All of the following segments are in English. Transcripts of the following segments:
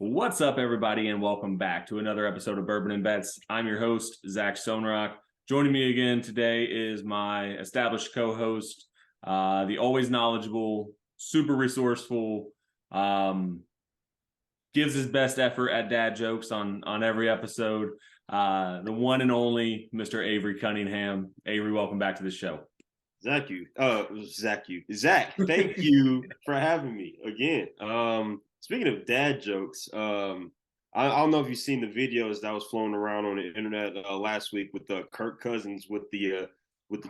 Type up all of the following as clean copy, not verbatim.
What's up, everybody, and welcome back to another episode of Bourbon and Bets. I'm your host, Zach Stonerock. Joining me again today is my established co-host, the always knowledgeable, super resourceful, gives his best effort at dad jokes on every episode, the one and only Mr. Avery Cunningham. Avery, welcome back to the show. Zach, thank you for having me again. Speaking of dad jokes, I don't know if you've seen the videos that was flown around on the internet last week with Kirk Cousins with the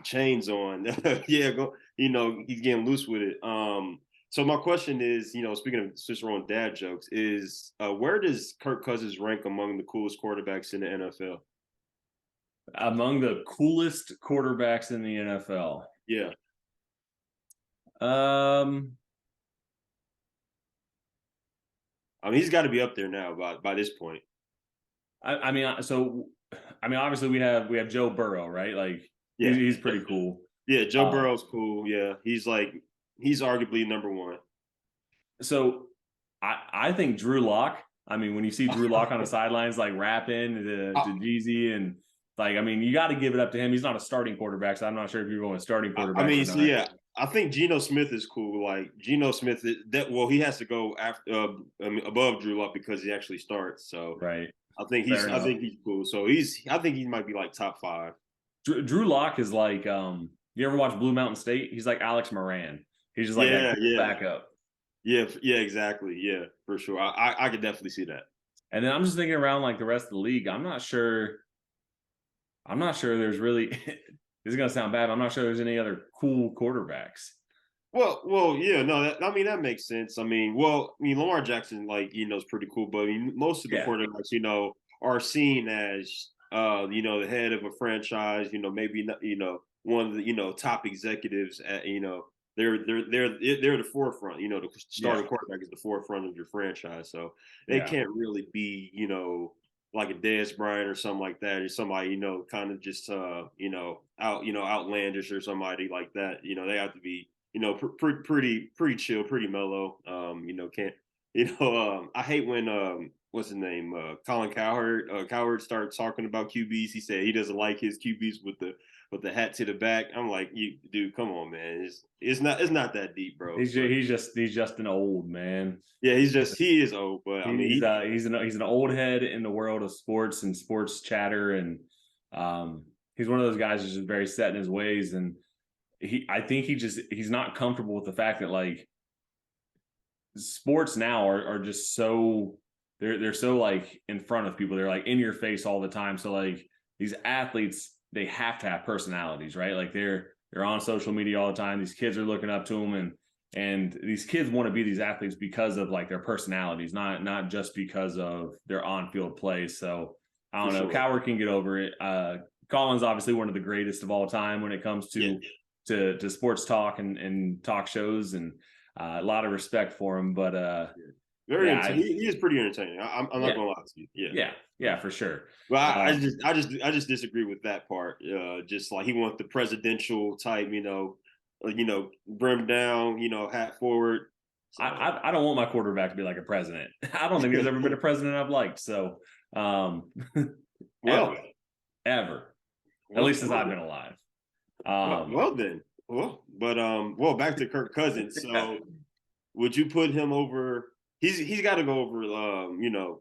chains on. He's getting loose with it. So my question is, speaking of Cicero and dad jokes, is where does Kirk Cousins rank among the coolest quarterbacks in the NFL? Among the coolest quarterbacks in the NFL. Yeah. I mean, he's got to be up there now by this point. I mean, obviously we have Joe Burrow, right? Like, yeah, he's pretty cool. Yeah, Joe Burrow's cool. Yeah, he's arguably number one. So I think Drew Lock. I mean, when you see Drew Lock on the sidelines, like rapping to Jeezy and like, I mean, you got to give it up to him. He's not a starting quarterback, so I'm not sure if you're going starting quarterback. I mean, I think Geno Smith is cool. Like Geno Smith, he has to go after above Drew Lock because he actually starts. So right, I think he's cool. So I think he might be like top 5. Drew Lock is like, you ever watch Blue Mountain State? He's like Alex Moran. He's just like that backup. Yeah, exactly. Yeah, for sure. I could definitely see that. And then I'm just thinking around like the rest of the league. I'm not sure there's really this is gonna sound bad. I'm not sure there's any other cool quarterbacks. Well, yeah, no, that makes sense. Lamar Jackson, is pretty cool, but most of the quarterbacks, are seen as the head of a franchise, maybe one of the top executives at, they're the forefront, the starting quarterback is the forefront of your franchise. So they can't really be, like a Dez Bryant or something like that, or somebody, kind of just, outlandish or somebody like that. They have to be, pretty chill, pretty mellow. I hate when, what's his name? Colin Cowherd. Cowherd starts talking about QBs. He said he doesn't like his QBs with the hat to the back. I'm like, dude, come on, man. It's not that deep, bro. He's just an old man. Yeah, he is old, but he's an old head in the world of sports and sports chatter, and he's one of those guys who's just very set in his ways, and I think he's not comfortable with the fact that like sports now are just so they're so like in front of people. They're like in your face all the time. So like these athletes, they have to have personalities, right? Like they're on social media all the time. These kids are looking up to them, and these kids want to be these athletes because of like their personalities, not just because of their on-field play. So I don't know. Sure. Coward can get over it. Colin's obviously one of the greatest of all time when it comes to sports talk and talk shows, and a lot of respect for him. But he is pretty entertaining. I'm not gonna lie to you. Yeah, for sure. Well, I just disagree with that part. Just like he wants the presidential type, brim down, hat forward. So, I don't want my quarterback to be like a president. I don't think there's ever been a president I've liked. So, ever. At least since I've been alive. Back to Kirk Cousins. So, would you put him over? He's got to go over.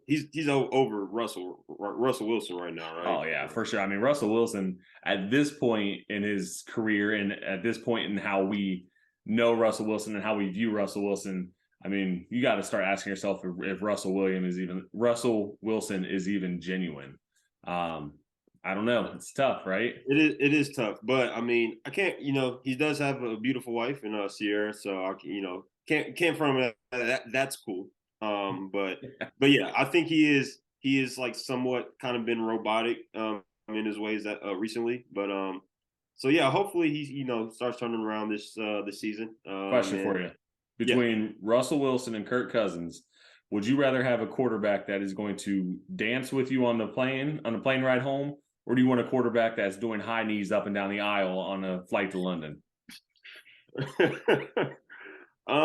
He's over Russell Wilson right now, right? Oh yeah, for sure. I mean, Russell Wilson at this point in his career, and at this point in how we know Russell Wilson and how we view Russell Wilson. I mean, you got to start asking yourself if Russell Wilson is even genuine. I don't know. It's tough, right? It is tough, but I mean, I can't. He does have a beautiful wife in Sierra, so I can't from him that's cool. But yeah, I think he is like somewhat kind of been robotic in his ways that recently. But so yeah, hopefully he starts turning around this season. Question for you: between Russell Wilson and Kirk Cousins, would you rather have a quarterback that is going to dance with you on the plane ride home, or do you want a quarterback that's doing high knees up and down the aisle on a flight to London?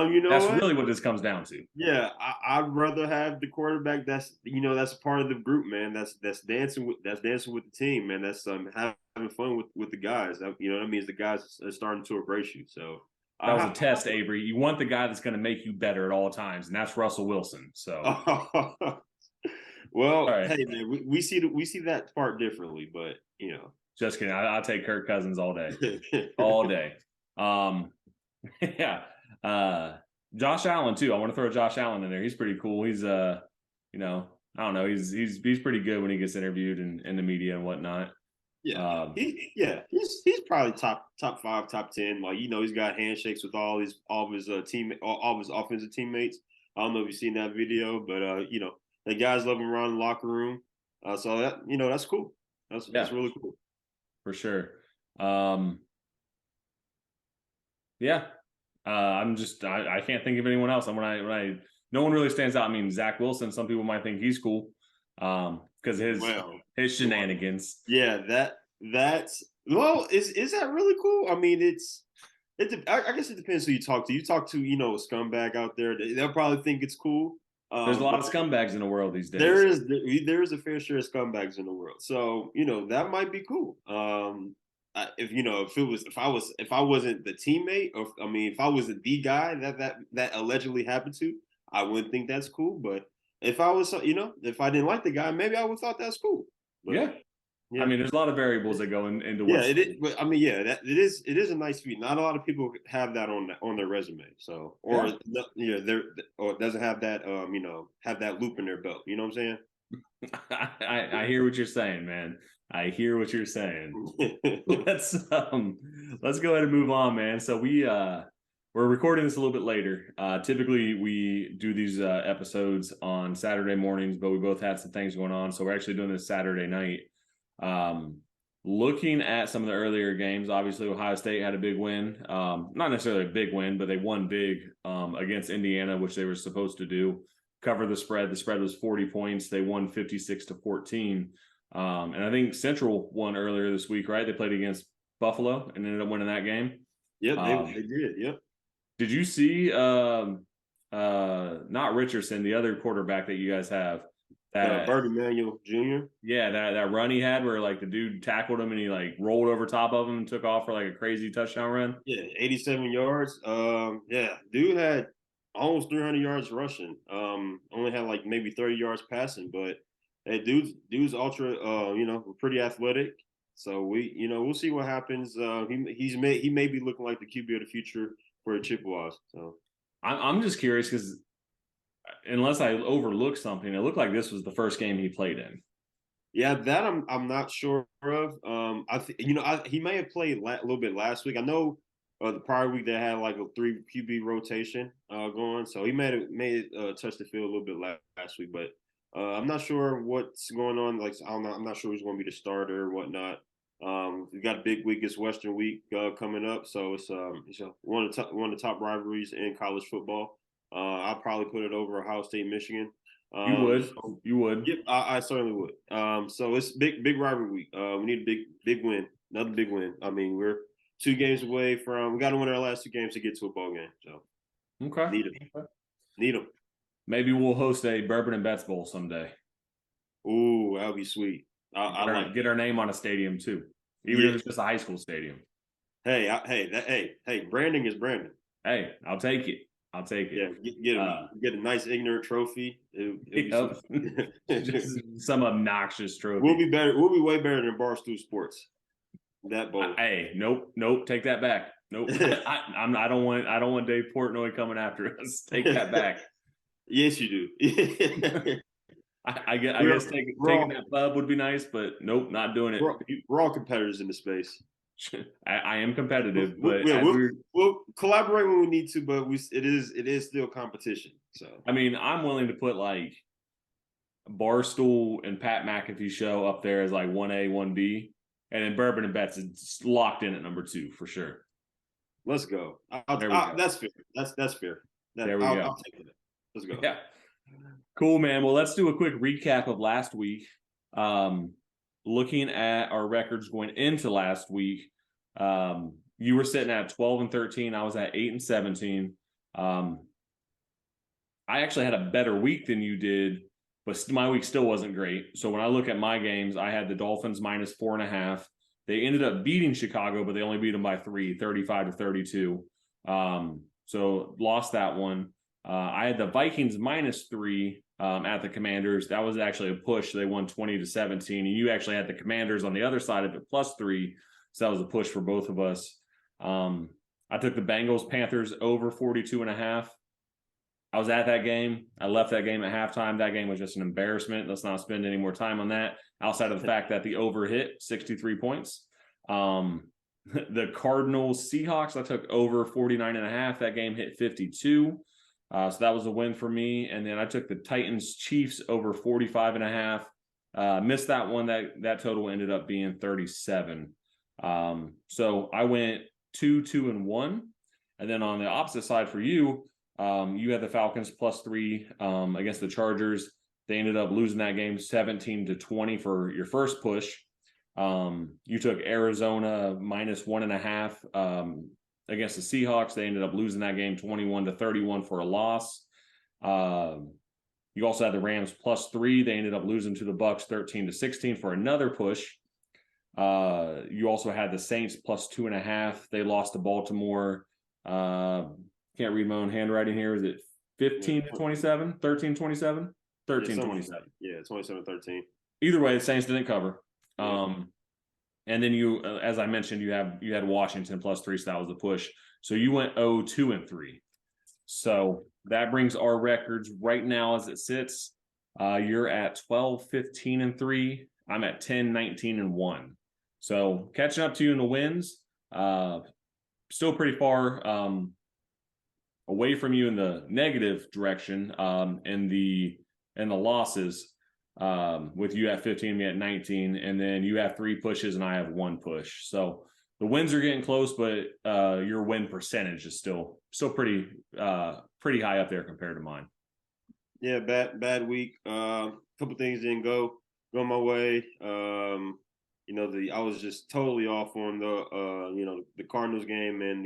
You know That's what? really what this comes down to. Yeah, I'd rather have the quarterback that's a part of the group, man. That's dancing with the team, man. That's having fun with the guys. That means the guys are starting to embrace you. So That was a test, Avery. You want the guy that's going to make you better at all times, and that's Russell Wilson. So, all well, right, hey man, we see that part differently, but just kidding. I'll take Kirk Cousins all day, all day. Yeah. Josh Allen too. I want to throw Josh Allen in there. He's pretty cool. He's I don't know. He's pretty good when he gets interviewed in the media and whatnot. He's probably top 5, top 10. Like he's got handshakes with all of his all of his offensive teammates. I don't know if you've seen that video, but the guys love him around the locker room. So that's cool. That's really cool for sure. Yeah. I can't think of anyone else. And when I no one really stands out. I mean, Zach Wilson, some people might think he's cool. Because his shenanigans. Yeah, that's is that really cool? I mean, I guess it depends who you talk to. You talk to, a scumbag out there, they'll probably think it's cool. There's a lot of scumbags in the world these days. There is a fair share of scumbags in the world. So, that might be cool. If I wasn't the teammate, or if I wasn't the guy that allegedly happened to, I wouldn't think that's cool. But if I was, if I didn't like the guy, maybe I would have thought that's cool. But, yeah. I mean, there's a lot of variables that go into what. Yeah, it is. But I mean, it is a nice feat. Not a lot of people have that on their resume. So, or or doesn't have that have that loop in their belt. You know what I'm saying? I hear what you're saying, man. I hear what you're saying. Let's go ahead and move on, man. So we're recording this a little bit later. Typically we do these episodes on Saturday mornings, but we both had some things going on, so we're actually doing this Saturday night. Looking at some of the earlier games, obviously Ohio State had a big win. Not necessarily a big win, but they won big against Indiana, which they were supposed to do. Cover the spread. The spread was 40 points. They won 56-14. And I think Central won earlier this week, right? They played against Buffalo and ended up winning that game. Yeah, they did. Yep. Did you see not Richardson, the other quarterback that you guys have? Bourbon Manuel Jr. Yeah, that run he had where like the dude tackled him and he like rolled over top of him and took off for like a crazy touchdown run. Yeah, 87 yards. Dude had almost 300 yards rushing. Only had like maybe 30 yards passing, but hey, dude's ultra. Pretty athletic. So we'll see what happens. He may be looking like the QB of the future for the Chippewas. So I'm just curious because unless I overlook something, it looked like this was the first game he played in. Yeah, that I'm not sure of. He may have played a little bit last week. I know the prior week they had like a 3 QB rotation going, so he may have touched the field a little bit last week, but I'm not sure what's going on. Like I'm not sure who's going to be the starter or whatnot. We got a big week. It's Western Week coming up, so it's one of the top rivalries in college football. I'll probably put it over Ohio State, Michigan. You would. Yeah, I certainly would. So it's big rivalry week. We need a big win, another big win. I mean, we're 2 games away from. We got to win our last 2 games to get to a bowl game. So okay, need them. Maybe we'll host a Bourbon and Bets Bowl someday. Ooh, that would be sweet. Get our name on a stadium too, even if it's just a high school stadium. Hey, branding is branding. Hey, I'll take it. Yeah, get a nice ignorant trophy. Just some obnoxious trophy. We'll be way better than Barstool Sports. That bowl. Hey, nope. Take that back. Nope. I don't want Dave Portnoy coming after us. Take that back. Yes, you do. I guess taking that pub would be nice, but nope, not doing it. We're all competitors in the space. I am competitive, but we'll collaborate when we need to. But it is still competition. So I mean, I'm willing to put like Barstool and Pat McAfee show up there as like 1A, 1B, and then Bourbon and Bets is locked in at number 2 for sure. Let's go. That's fair. That's fair. There we go. I'll take it. Let's go. Yeah. Cool, man. Well, let's do a quick recap of last week. Looking at our records going into last week, you were sitting at 12-13. I was at 8-17. I actually had a better week than you did, but my week still wasn't great. So when I look at my games, I had the Dolphins minus 4.5. They ended up beating Chicago, but they only beat them by 3, 35-32. So lost that one. I had the Vikings minus 3 at the Commanders. That was actually a push. They won 20-17. And you actually had the Commanders on the other side of it plus 3. So that was a push for both of us. I took the Bengals Panthers over 42.5. I was at that game. I left that game at halftime. That game was just an embarrassment. Let's not spend any more time on that. Outside of the fact that the over hit 63 points. The Cardinals Seahawks, I took over 49.5. That game hit 52. So that was a win for me. And then I took the Titans Chiefs over 45.5. Missed that one. That total ended up being 37. So I went 2-2-1. And then on the opposite side for you, you had the Falcons plus 3 against the Chargers. They ended up losing that game 17-20 for your first push. You took Arizona minus 1.5 against the Seahawks. They ended up losing that game 21-31 for a loss. You also had the Rams plus 3. They ended up losing to the Bucks 13-16 for another push. You also had the Saints plus 2.5. They lost to Baltimore. Can't read my own handwriting here. Is it 15-27? 13-27? 13-27. Yeah, 27-13. Either way, the Saints didn't cover. And then you, as I mentioned, you had Washington plus 3, so that was the push. So you went 0-2-3. So that brings our records right now as it sits. You're at 12-15-3. I'm at 10-19-1. So catching up to you in the wins. Still pretty far away from you in the negative direction and the losses. With you at 15, me at 19, and then you have 3 pushes and I have 1 push. So the wins are getting close, but your win percentage is still pretty high up there compared to mine. Yeah, bad week. Couple things didn't go my way. I was just totally off on the Cardinals game and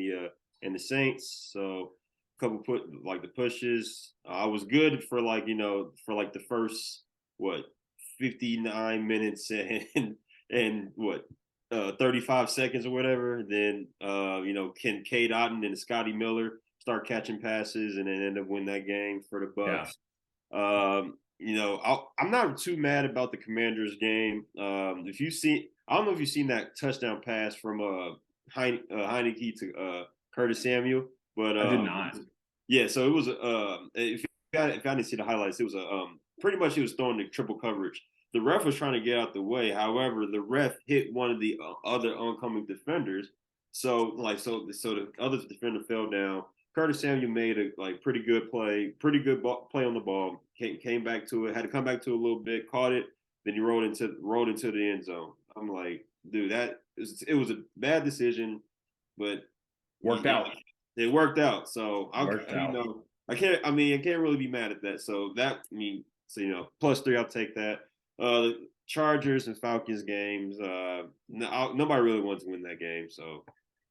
the Saints. So a couple the pushes. I was good for the first 59 minutes and 35 seconds or whatever. Then Ken Cade Otton and Scotty Miller start catching passes and then end up winning that game for the Bucks. Yeah. I'm not too mad about the Commanders game. I don't know if you've seen that touchdown pass from Heineke to Curtis Samuel, but I did not. Yeah, so it was if I didn't see the highlights, it was pretty much he was throwing the triple coverage. The ref was trying to get out the way. However, the ref hit one of the other oncoming defenders. So the other defender fell down. Curtis Samuel made a pretty good play on the ball. Came back to it, had to come back to it a little bit, caught it, then he rolled into the end zone. I'm like, dude, it was a bad decision, but worked out. It worked out. So I can't really be mad at that. So plus 3, I'll take that. The Chargers and Falcons games, nobody really wants to win that game. So,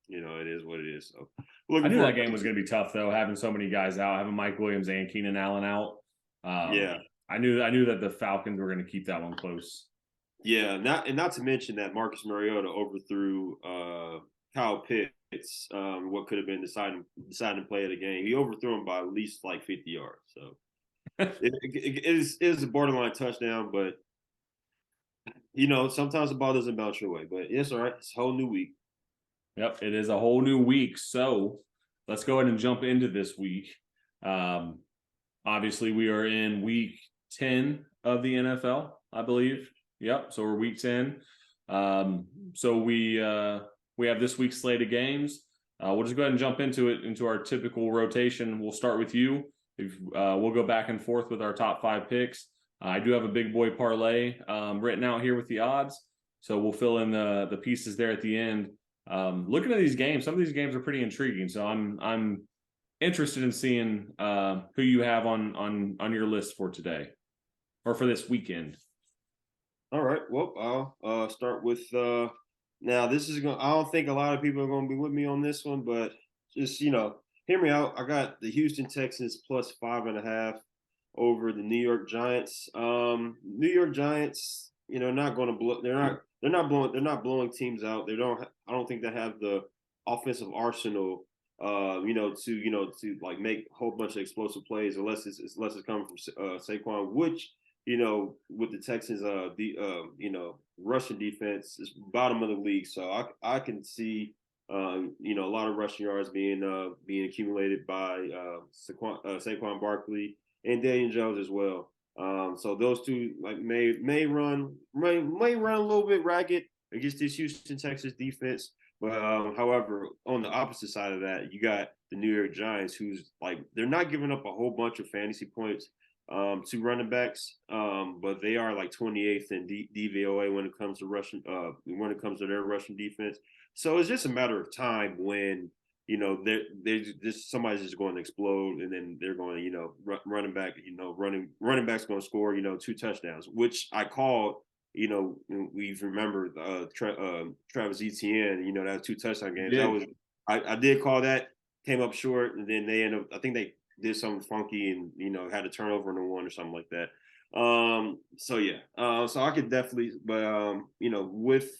it is what it is. So I knew that game was going to be tough, though, having so many guys out, having Mike Williams and Keenan Allen out. Yeah. I knew that the Falcons were going to keep that one close. Yeah, not to mention that Marcus Mariota overthrew Kyle Pitts, what could have been deciding play of the game. He overthrew him by at least 50 yards. So it is a borderline touchdown, but sometimes the ball doesn't bounce your way. But it's all right. It's a whole new week. Yep, it is a whole new week. So let's go ahead and jump into this week. Obviously, we are in week 10 of the NFL, I believe. Yep, so we're week 10. So we have this week's slate of games. We'll just go ahead and jump into our typical rotation. We'll start with you. We'll go back and forth with our top 5 picks. I do have a big boy parlay written out here with the odds. So we'll fill in the pieces there at the end. Looking at these games, some of these games are pretty intriguing. So I'm interested in seeing who you have on your list for today or for this weekend. All right. Well, I'll start with now. This is going. I don't think a lot of people are going to be with me on this one, but just hear me out. I got the Houston Texans plus 5.5 over the New York Giants. New York Giants, not going to blow. They're not blowing teams out. I don't think they have the offensive arsenal. To like make a whole bunch of explosive plays, unless it's coming from Saquon, which with the Texans, rushing defense is bottom of the league. So I can see, a lot of rushing yards being accumulated by Saquon Barkley and Daniel Jones as well. So those two may run a little bit ragged against this Houston Texas defense. But however, on the opposite side of that, you got the New York Giants, who's they're not giving up a whole bunch of fantasy points to running backs, but they are 28th in DVOA when it comes to rushing. When it comes to their rushing defense, so it's just a matter of time when they're just somebody's just going to explode, and then they're going to running back's going to score 2 touchdowns, which I called. We remember Travis Etienne. That 2 touchdown games. Yeah. That was I did call that, came up short, and then they ended up. I think they did something funky and had a turnover in the one or something like that. So yeah, so I could definitely, but with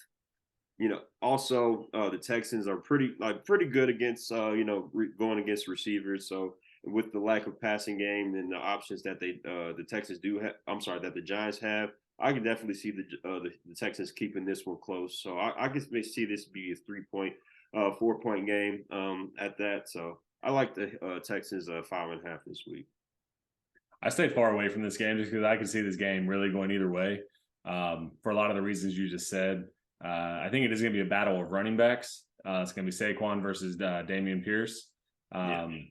also the Texans are pretty good against going against receivers. So with the lack of passing game and the options that the Texans do have, that the Giants have, I can definitely see the Texans keeping this one close. So I can see this be a 4-point game at that. So I like the Texans 5.5 this week. I stay far away from this game just because I can see this game really going either way. For a lot of the reasons you just said, I think it is going to be a battle of running backs. It's going to be Saquon versus Dameon Pierce. Dogs,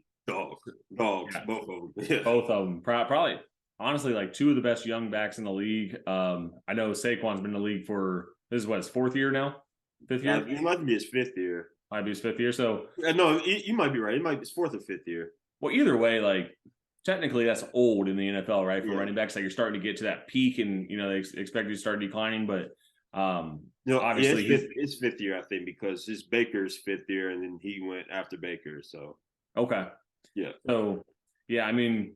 yeah. both of them. Yeah. Both of them, probably. Honestly, 2 of the best young backs in the league. I know Saquon's been in the league for this is what his 4th year now, 5th year. It might be his 5th year. Might be his 5th year. So no, you might be right. It might be his 4th or 5th year. Well, either way, technically that's old in the NFL, right? For running backs, you're starting to get to that peak, and they expect you to start declining. But obviously, it's 5th year, I think, because it's Baker's 5th year, and then he went after Baker. So okay, yeah. So yeah, I mean,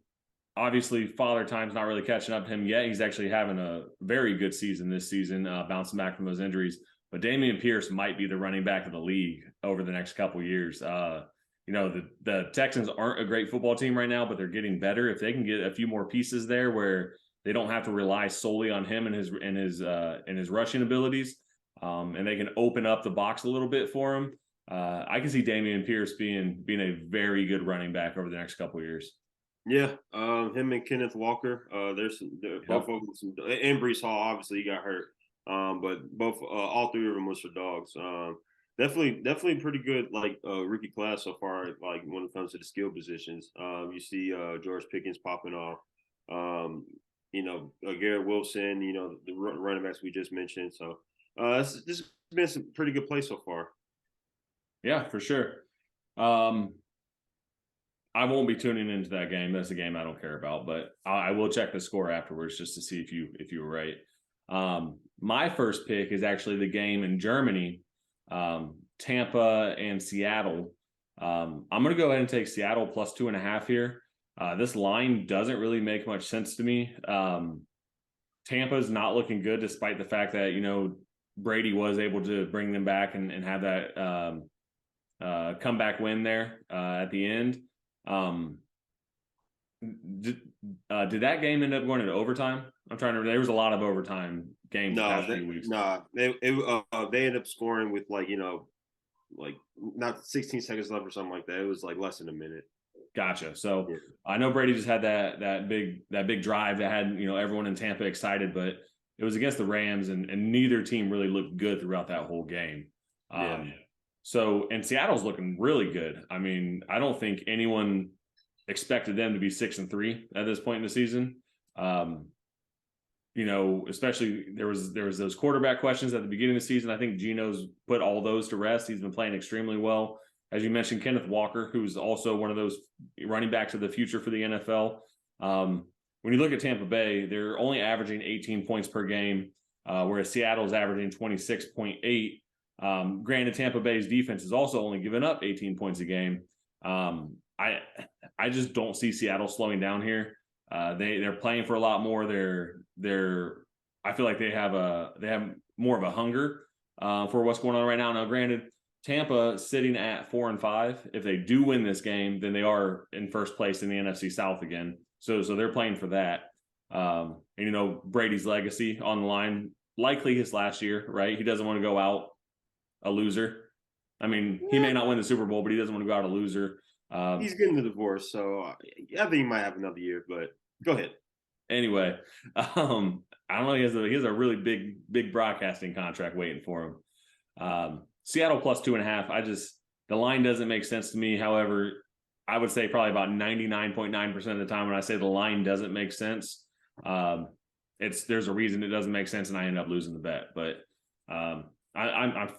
obviously, Father Time's not really catching up to him yet. He's actually having a very good season this season, bouncing back from those injuries. But Dameon Pierce might be the running back of the league over the next couple of years. The Texans aren't a great football team right now, but they're getting better. If they can get a few more pieces there where they don't have to rely solely on him and his rushing abilities, and they can open up the box a little bit for him, I can see Dameon Pierce being a very good running back over the next couple of years. Yeah, him and Kenneth Walker. Both of them, and Breece Hall. Obviously, he got hurt. But all 3 of them was for dogs. Definitely pretty good rookie class so far. When it comes to the skill positions, you see George Pickens popping off. Garrett Wilson. The running backs we just mentioned. So this has been some pretty good play so far. Yeah, for sure. I won't be tuning into that game. That's a game I don't care about, but I will check the score afterwards just to see if you were right. My first pick is actually the game in Germany, Tampa and Seattle. I'm going to go ahead and take Seattle plus 2.5 here. This line doesn't really make much sense to me. Tampa's not looking good, despite the fact that, Brady was able to bring them back and have that comeback win there at the end. Did that game end up going into overtime? I'm trying to remember. There was a lot of overtime games the past few weeks. They ended up scoring with not 16 seconds left or something like that. It was less than a minute. Gotcha. So yeah. I know Brady just had that big drive that had everyone in Tampa excited, but it was against the Rams, and neither team really looked good throughout that whole game. So, and Seattle's looking really good. I mean, I don't think anyone expected them to be 6-3 at this point in the season. Especially there was those quarterback questions at the beginning of the season. I think Geno's put all those to rest. He's been playing extremely well. As you mentioned, Kenneth Walker, who's also one of those running backs of the future for the NFL. When you look at Tampa Bay, they're only averaging 18 points per game, whereas Seattle's averaging 26.8. Granted, Tampa Bay's defense has also only given up 18 points a game. I I I just don't see Seattle slowing down here. They're playing for a lot more. They're I feel like they have more of a hunger for what's going on right now. Now, granted, Tampa sitting at 4-5. If they do win this game, then they are in first place in the NFC South again. So they're playing for that. And Brady's legacy on the line, likely his last year, right? He doesn't want to go out a loser. I mean, he may not win the Super Bowl, but he doesn't want to go out a loser. He's getting the divorce, so I think he might have another year. But go ahead. Anyway, I don't know. He has a really big broadcasting contract waiting for him. Seattle plus 2.5. The line doesn't make sense to me. However, I would say probably about 99.9% of the time when I say the line doesn't make sense, there's a reason it doesn't make sense, and I end up losing the bet. But I'm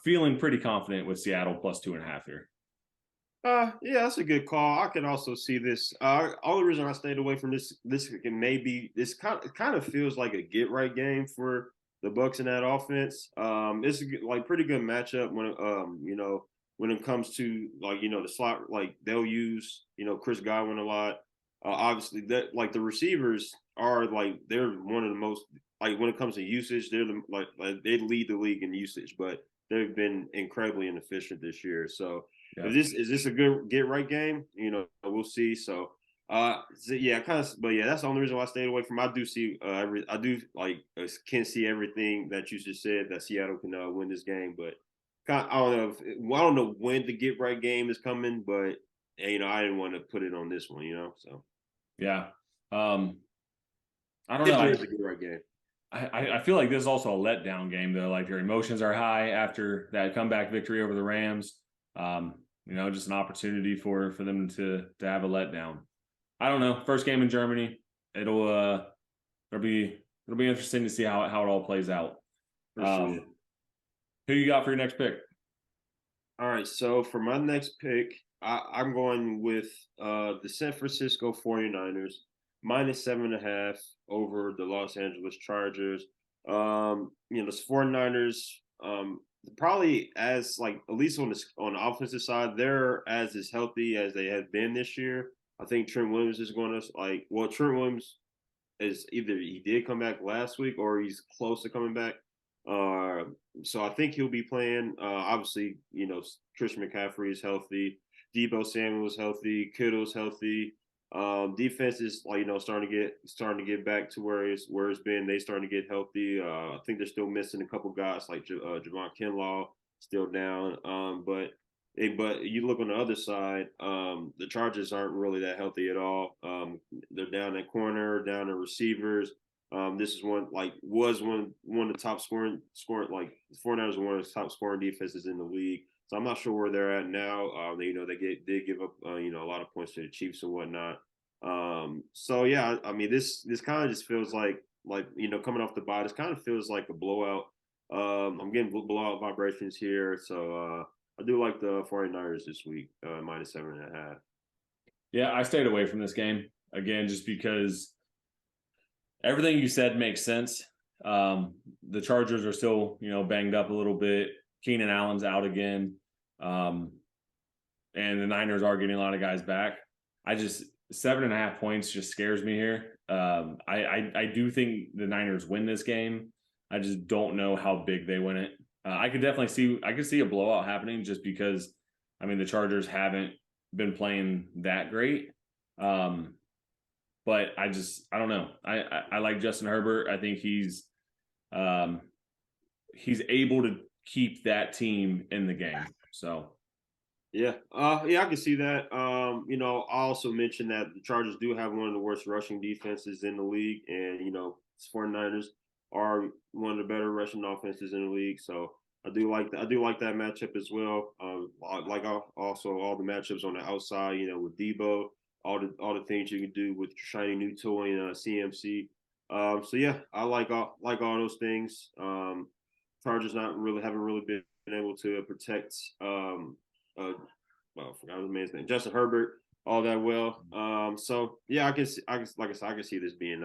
feeling pretty confident with Seattle plus 2.5 here. Yeah, that's a good call. I can also see this. Only reason I stayed away from this kind of feels like a get right game for the Bucks in that offense. It's like pretty good matchup when it comes to the slot. Like they'll use Chris Godwin a lot. Obviously, that like the receivers are they're one of the most when it comes to usage, they're they lead the league in usage, but they've been incredibly inefficient this year. So. Yeah. Is this a good get right game? We'll see. So, yeah, but yeah, that's the only reason why I stayed away from. I do see, can see everything that you just said that Seattle can win this game, but I don't know when the get right game is coming, but I didn't want to put it on this one, So yeah, I don't know. It's a get right game. I feel like this is also a letdown game though. Like your emotions are high after that comeback victory over the Rams. Just an opportunity for them to have a letdown. I don't know. First game in Germany. It'll be interesting to see how it all plays out. Sure. Who you got for your next pick? All right. So for my next pick, I'm going with the San Francisco 49ers minus 7.5 over the Los Angeles Chargers. The 49ers, probably as at least on the offensive side, they're as healthy as they have been this year. I think Trent Williams is going to Trent Williams is either he did come back last week or he's close to coming back. So I think he'll be playing. Obviously, Christian McCaffrey is healthy. Deebo Samuel is healthy. Kittle's healthy. Defense is starting to get back to where it's been. They starting to get healthy. I think they're still missing a couple guys like Javon Kinlaw still down. But you look on the other side, the Chargers aren't really that healthy at all. They're down at corner, down at receivers. This is one of the top scoring the 49ers are one of the top scoring defenses in the league. So I'm not sure where they're at now. They did give up a lot of points to the Chiefs and whatnot. So yeah, I mean this kind of just feels like coming off the bye, this kind of feels like a blowout. I'm getting blowout vibrations here, so I do like the 49ers this week, minus 7.5. Yeah, I stayed away from this game again just because everything you said makes sense. The Chargers are still banged up a little bit. Keenan Allen's out again. And the Niners are getting a lot of guys back. 7.5 points just scares me here. I do think the Niners win this game. I just don't know how big they win it. I could see a blowout happening just because, the Chargers haven't been playing that great. But I don't know. I like Justin Herbert. I think he's able to keep that team in the game. So yeah, I can see that. I also mentioned that the Chargers do have one of the worst rushing defenses in the league, and 49ers are one of the better rushing offenses in the league. So I do like that matchup as well. Also all the matchups on the outside, with Deebo, all the things you can do with shiny new toy and CMC. So yeah, I like all those things. Chargers haven't really been able to protect I forgot his man's name, Justin Herbert, all that well. So yeah, I can see this being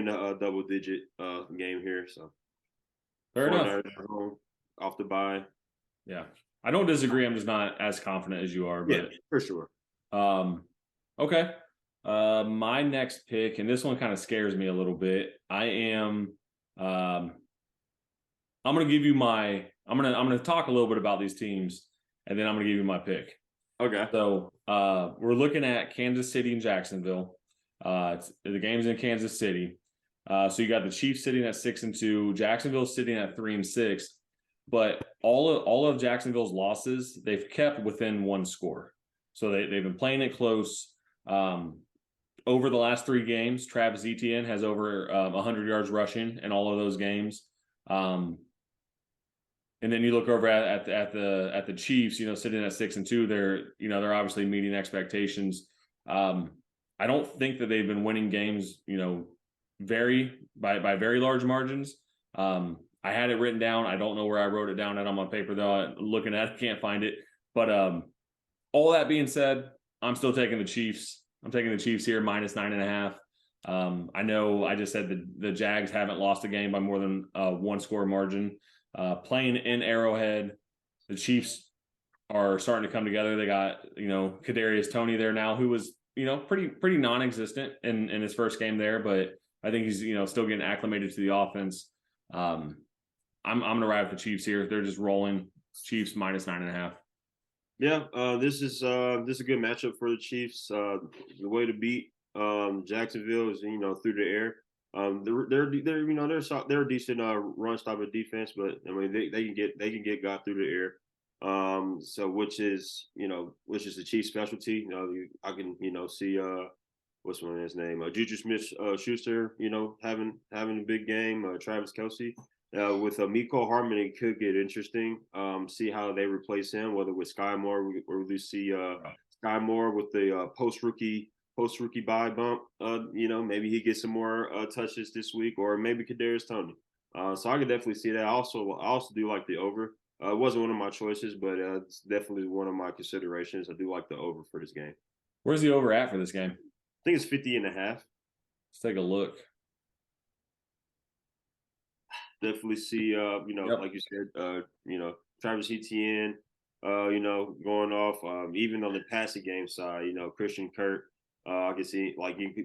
a double digit game here. So fair enough. Off the bye. Yeah, I don't disagree. I'm just not as confident as you are, but yeah, for sure. Okay. My next pick, and this one kind of scares me a little bit. I'm gonna give you my I'm gonna talk a little bit about these teams, and then I'm gonna give you my pick. Okay. So we're looking at Kansas City and Jacksonville. The game's in Kansas City. So you got the Chiefs sitting at 6-2, Jacksonville sitting at 3-6. But all of Jacksonville's losses, they've kept within one score. So they've been playing it close. Over the last 3 games, Travis Etienne has over 100 yards rushing in all of those games. And then you look over at the Chiefs, sitting at 6-2, they're obviously meeting expectations. I don't think that they've been winning games, by very large margins. I had it written down. I don't know where I wrote it down at on my paper though. Looking at it, can't find it. But all that being said, I'm still taking the Chiefs. I'm taking the Chiefs here -9.5. I know I just said the Jags haven't lost a game by more than one score margin. Playing in Arrowhead, the Chiefs are starting to come together. They got Kadarius Toney there now, who was pretty non-existent in his first game there, but I think he's still getting acclimated to the offense. I'm gonna ride with the Chiefs here. They're just rolling. Chiefs -9.5. Yeah, this is a good matchup for the Chiefs. The way to beat Jacksonville is through the air. They're a decent run stopping defense, but I mean they can get got through the air. So which is the Chiefs' specialty. I can see what's his name, Juju Smith Schuster, having a big game. Travis Kelsey. With Miko Harmon, it could get interesting. See how they replace him, whether with Sky Moore or we see Sky Moore with the post rookie buy bump. Maybe he gets some more touches this week, or maybe Kadarius Toney. So I could definitely see that. I also do like the over. It wasn't one of my choices, but it's definitely one of my considerations. I do like the over for this game. Where's the over at for this game? I think it's 50.5. Let's take a look. Definitely see, Yep. like you said, Travis Etienne, going off. Even on the passing game side, Christian Kirk. I can see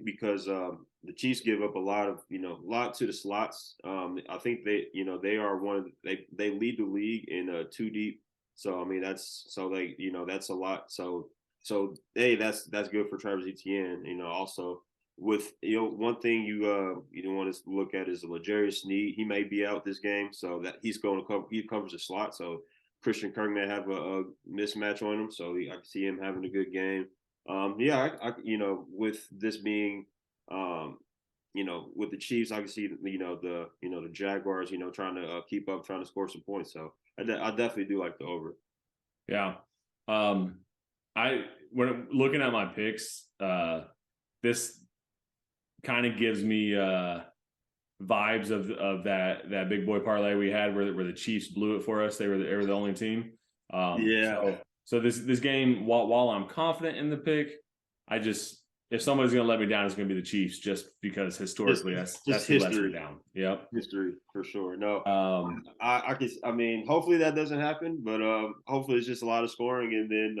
because the Chiefs give up a lot to the slots. I think they are they lead the league in two deep. So I mean that's a lot. So hey, that's good for Travis Etienne. Also with one thing you don't want to look at is L'Jarius Sneed. He may be out this game, so that he covers the slot. So Christian Kirk may have a mismatch on him, so I can see him having a good game. I with this being with the Chiefs, I can see the Jaguars trying to keep up, trying to score some points. So I definitely do like the over. Yeah. When looking at my picks, this kind of gives me vibes of that big boy parlay we had where the Chiefs blew it for us. They were the only team. Yeah. So this game, while I'm confident in the pick, if somebody's going to let me down, it's going to be the Chiefs, just because historically that's who lets me down. Yep, history for sure. No, I can. I mean, hopefully that doesn't happen, but hopefully it's just a lot of scoring, and then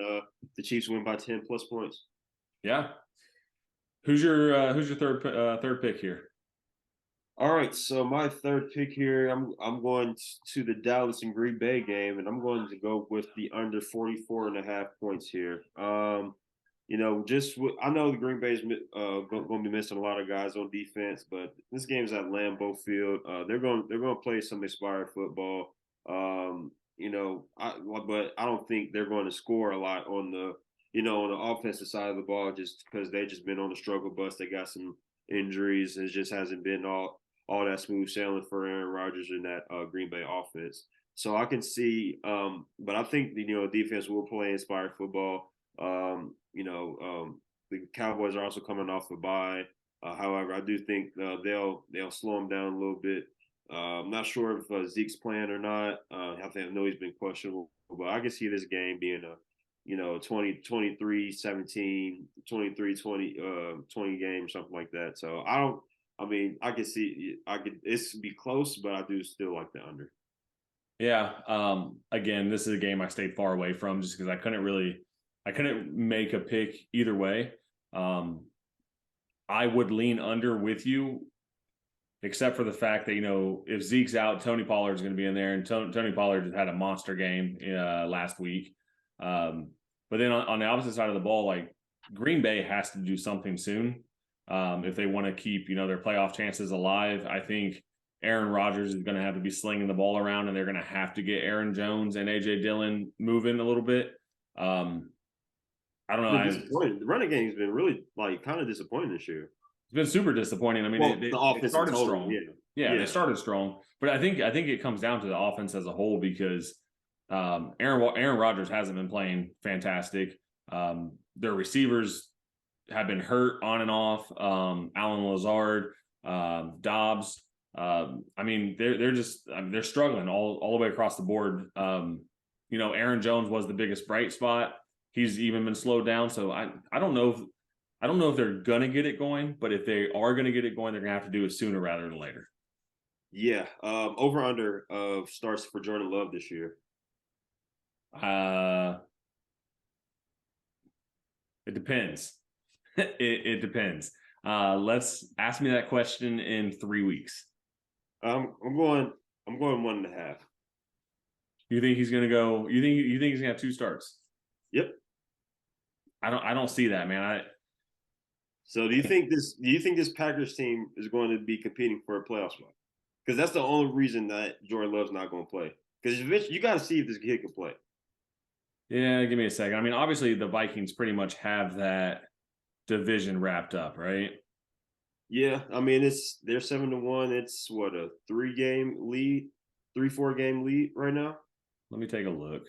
the Chiefs win by 10+ points. Yeah. Who's your third pick here? All right, so my third pick here, I'm going to the Dallas and Green Bay game, and I'm going to go with the under 44.5 points here. I know the Green Bay's going to be missing a lot of guys on defense, but this game's at Lambeau Field. They're going to play some inspired football. But I don't think they're going to score a lot on the offensive side of the ball, just because they've just been on the struggle bus. They got some injuries. It just hasn't been all that smooth sailing for Aaron Rodgers in that Green Bay offense. So I can see, but I think defense will play inspired football. The Cowboys are also coming off a bye. However, I do think they'll slow them down a little bit. I'm not sure if Zeke's playing or not. I know he's been questionable, but I can see this game being a 23-17, 23-20 game, something like that. So I can see it's be close, but I do still like the under. Yeah. Again, this is a game I stayed far away from just because I couldn't make a pick either way. I would lean under with you, except for the fact that, if Zeke's out, Tony Pollard's going to be in there, and Tony Pollard just had a monster game last week. But then on the opposite side of the ball, like Green Bay has to do something soon if they want to keep, their playoff chances alive. I think Aaron Rodgers is going to have to be slinging the ball around, and they're going to have to get Aaron Jones and A.J. Dillon moving a little bit. I don't know. The running game's been really kind of disappointing this year. It's been super disappointing. I mean, the offense started total, strong. Yeah, they started strong, but I think it comes down to the offense as a whole because Aaron Rodgers hasn't been playing fantastic. Their receivers have been hurt on and off. Allen Lazard, Dobbs. I mean, they're struggling all the way across the board. Aaron Jones was the biggest bright spot. He's even been slowed down. So I don't know if they're gonna get it going, but if they are gonna get it going, they're gonna have to do it sooner rather than later. Yeah. Over under of starts for Jordan Love this year. It depends. It depends. Let's ask me that question in 3 weeks. I'm going 1.5. You think he's gonna go? You think he's gonna have 2 starts? Yep. I don't see that, man. So do you think this Packers team is going to be competing for a playoff spot? Because that's the only reason that Jordan Love's not going to play. Because you got to see if this kid can play. Yeah, give me a second. I mean, obviously the Vikings pretty much have that division wrapped up, right? Yeah, I mean they're 7-1. It's what, a 3-4 game lead right now. Let me take a look.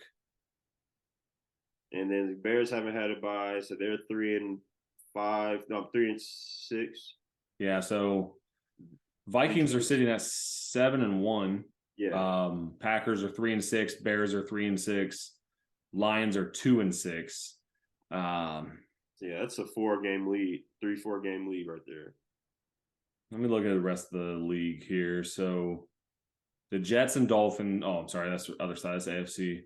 And then the Bears haven't had a bye, so they're 3-5. No, 3-6. Yeah, so Vikings are sitting at 7-1. Yeah. Packers are 3-6. Bears are 3-6. Lions are 2-6. Yeah, that's a 4-game lead, 3-4 game lead right there. Let me look at the rest of the league here. So the Jets and Dolphins. Oh, I'm sorry, that's the other side. That's AFC.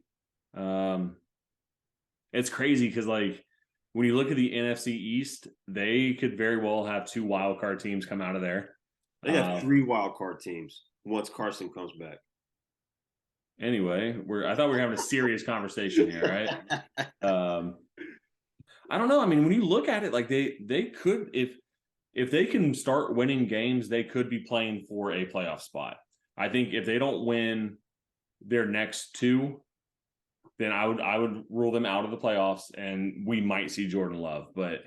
It's crazy because when you look at the NFC East, they could very well have 2 wild card teams come out of there. They have 3 wild card teams once Carson comes back. Anyway, I thought we were having a serious conversation here, right? I don't know. I mean, when you look at it, they could, if they can start winning games, they could be playing for a playoff spot. I think if they don't win their next 2, then I would rule them out of the playoffs, and we might see Jordan Love. But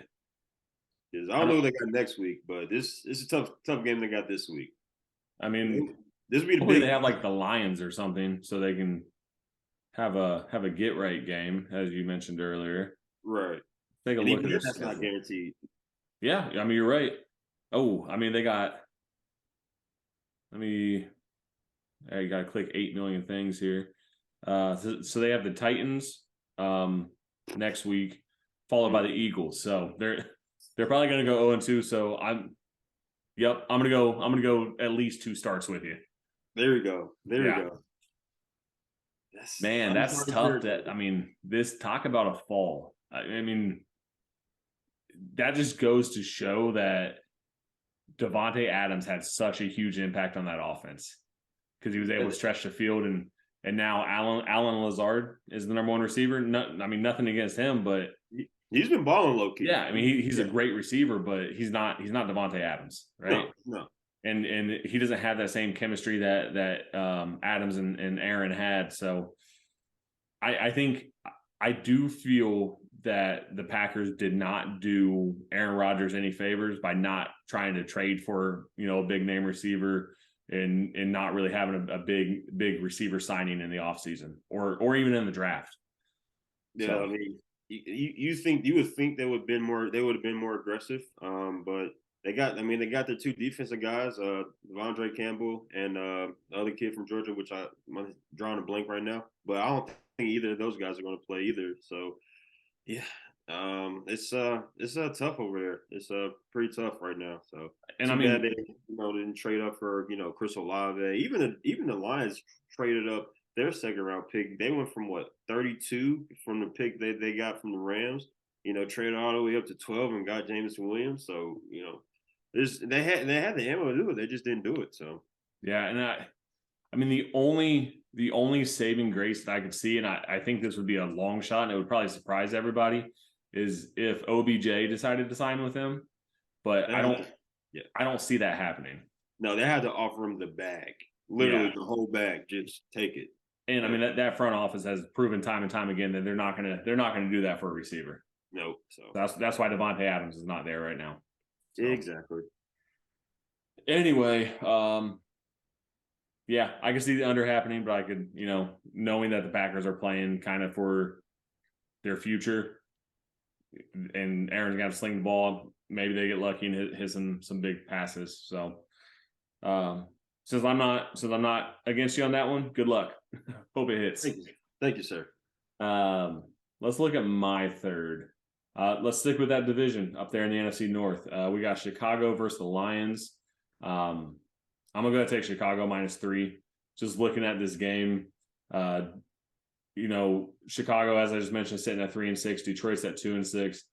I don't know who they got next week, but this is a tough game they got this week. I mean, this would be the big. They have the Lions or something, so they can have a get right game, as you mentioned earlier. Right. Take a look at this. That's not guaranteed. Yeah, I mean, you're right. Oh, I mean, they got. You got to click 8 million things here. So they have the Titans next week, followed by the Eagles. So they're probably going to go 0-2. So I'm going to go at least 2 starts with you. There you go. There you go. That's tough. This talk about a fall. I mean, that just goes to show that Davante Adams had such a huge impact on that offense because he was able to stretch the field, and now Allen Lazard is the number 1 receiver. Nothing against him, but he's been balling low key. Yeah, I mean he's a great receiver, but he's not Davante Adams, right? No. And he doesn't have that same chemistry that Adams and Aaron had. So I think I do feel that the Packers did not do Aaron Rodgers any favors by not trying to trade for a big name receiver and not really having a big receiver signing in the offseason or even in the draft. Yeah, so, I mean, you would think they would have been more aggressive, but they got their 2 defensive guys, Devondre Campbell and the other kid from Georgia, which I'm drawing a blank right now, but I don't think either of those guys are going to play either. So yeah, it's tough over there. It's pretty tough right now. So they didn't trade up for Chris Olave. Even the Lions traded up their 2nd round pick. They went from 32 from the pick they got from the Rams traded all the way up to 12 and got Jameson Williams. So, they had the ammo to do it. They just didn't do it. So Yeah, and I mean the only saving grace that I could see, and I think this would be a long shot, and it would probably surprise everybody, is if OBJ decided to sign with him. But yeah. I don't see that happening. No, they had to offer him the bag, literally Yeah. the whole bag. Just take it. And I mean that front office has proven time and time again that they're not gonna do that for a receiver. No, so That's why Devontae Adams is not there right now. So, exactly. anyway, yeah, I can see the under happening, but I could, knowing that the Packers are playing kind of for their future, and Aaron's got to sling the ball. Maybe they get lucky and hit some big passes. So, since I'm not against you on that one, good luck. Hope it hits. Thank you, sir. Let's look at my third. Let's stick with that division up there in the NFC North. We got Chicago versus the Lions. I'm gonna go take Chicago -3. Just looking at this game, Chicago, as I just mentioned, sitting at 3-6. Detroit's at 2-6.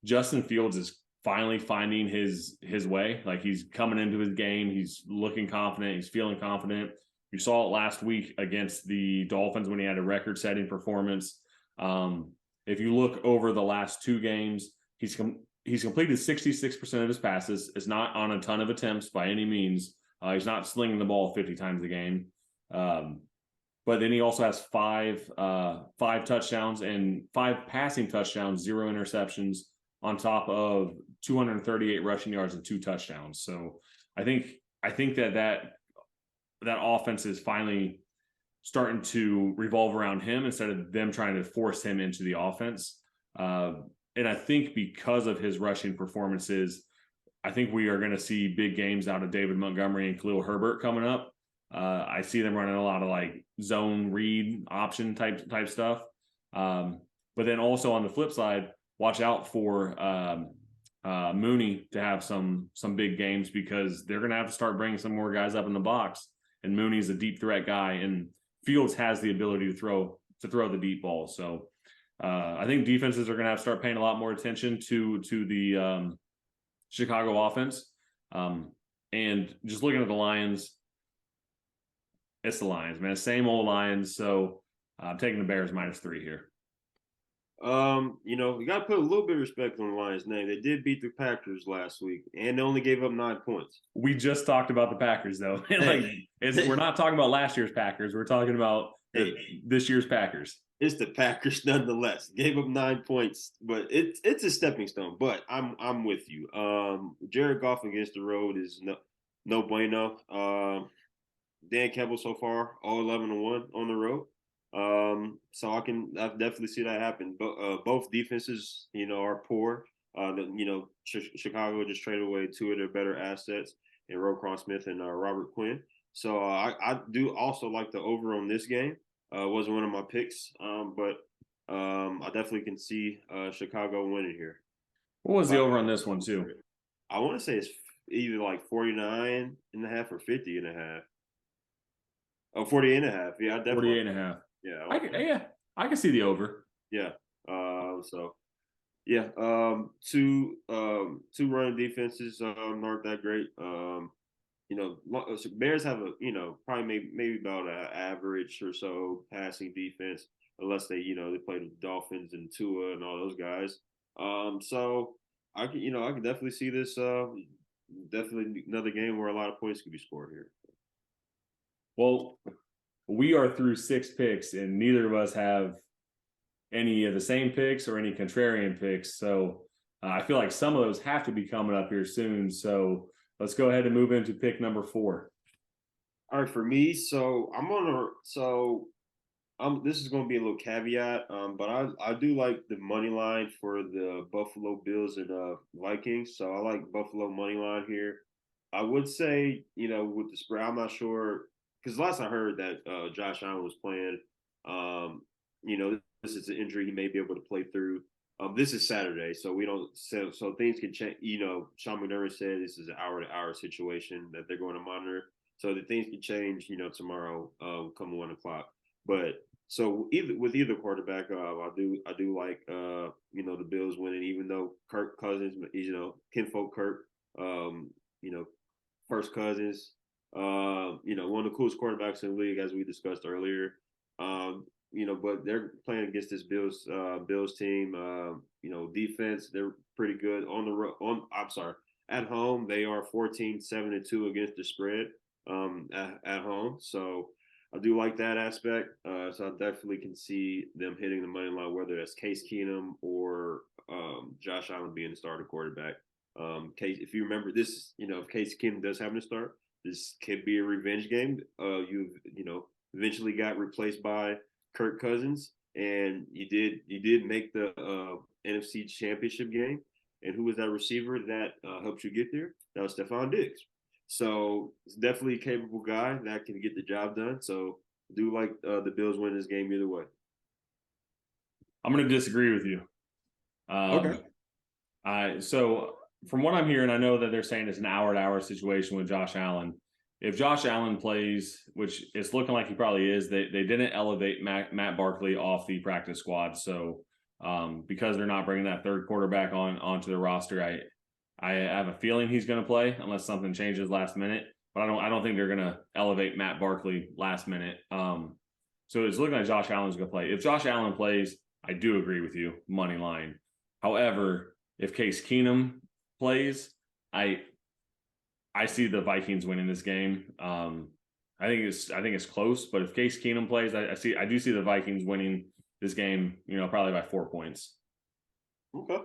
Justin Fields is finally finding his way. Like, he's coming into his game. He's looking confident. He's feeling confident. You saw it last week against the Dolphins when he had a record-setting performance. If you look over the last 2 games, he's completed 66% of his passes. It's not on a ton of attempts by any means. He's not slinging the ball 50 times a game. But then he also has five touchdowns and 5 passing touchdowns, 0 interceptions, on top of 238 rushing yards and 2 touchdowns. So I think that offense is finally starting to revolve around him instead of them trying to force him into the offense. And I think because of his rushing performances, I think we are going to see big games out of David Montgomery and Khalil Herbert coming up. I see them running a lot of like zone read option type stuff. But then also on the flip side, watch out for Mooney to have some big games, because they're going to have to start bringing some more guys up in the box. And Mooney's a deep threat guy, and Fields has the ability to throw the deep ball. So I think defenses are going to have to start paying a lot more attention to the Chicago offense. And just looking at the Lions, it's the Lions, man. Same old Lions. So I'm taking the Bears -3 here. We got to put a little bit of respect on the Lions' name. They did beat the Packers last week, and they only gave up 9 points. We just talked about the Packers, though. We're not talking about last year's Packers. We're talking about this year's Packers. It's the Packers, nonetheless. Gave up 9 points, but it's a stepping stone. But I'm with you. Jared Goff against the road is no bueno. Dan Campbell so far, all 11-1 on the road. So I definitely see that happen. But both defenses, are poor. Chicago just traded away 2 of their better assets in Roquan Smith and Robert Quinn. So I do also like the over on this game. Wasn't one of my picks, but I definitely can see Chicago winning here. What was the over on this one too? I want to say it's either like 49.5 or 50.5. Oh, 48.5. Yeah, I definitely 48.5. Yeah. I can see the over. Yeah. Two running defenses aren't that great. Bears have probably maybe about an average or so passing defense, unless they play the Dolphins and Tua and all those guys. So I can definitely see this. Definitely another game where a lot of points could be scored here. Well, we are through 6 picks, and neither of us have any of the same picks or any contrarian picks. So I feel like some of those have to be coming up here soon. So let's go ahead and move into pick number 4. All right, for me, so this is going to be a little caveat, but I do like the money line for the Buffalo Bills and Vikings. So I like Buffalo money line here. I would say, with the spread, I'm not sure, because last I heard that Josh Allen was playing. This is an injury he may be able to play through. This is Saturday, so we don't. So things can change. Sean McDermott said this is an hour-to-hour situation that they're going to monitor. So the things can change. Tomorrow, come 1:00. But So either quarterback, I do like the Bills winning, even though Kirk Cousins, kinfolk Kirk, um, you know First Cousins, one of the coolest quarterbacks in the league, as we discussed earlier. But they're playing against this Bills team. Defense, they're pretty good on the road. I'm sorry, at home they are 14-7-2 against the spread. At home, so I do like that aspect. So I definitely can see them hitting the money line, whether that's Case Keenum or Josh Allen being the starting quarterback. If you remember this, if Case Keenum does happen to start, this could be a revenge game. You eventually got replaced by Kirk Cousins, and you did make the NFC Championship game. And who was that receiver that helped you get there? That was Stephon Diggs. So it's definitely a capable guy that can get the job done. So I do like the Bills winning this game either way. I'm going to disagree with you. Okay. So from what I'm hearing, I know that they're saying it's an hour-to-hour situation with Josh Allen. If Josh Allen plays, which it's looking like he probably is, they didn't elevate Matt Barkley off the practice squad. So because they're not bringing that third quarterback onto the roster, I have a feeling he's going to play unless something changes last minute. But I don't think they're going to elevate Matt Barkley last minute. So it's looking like Josh Allen's going to play. If Josh Allen plays, I do agree with you, money line. However, if Case Keenum plays, I see the Vikings winning this game. I think it's close, but if Case Keenum plays, I do see the Vikings winning this game. Probably by 4 points. Okay.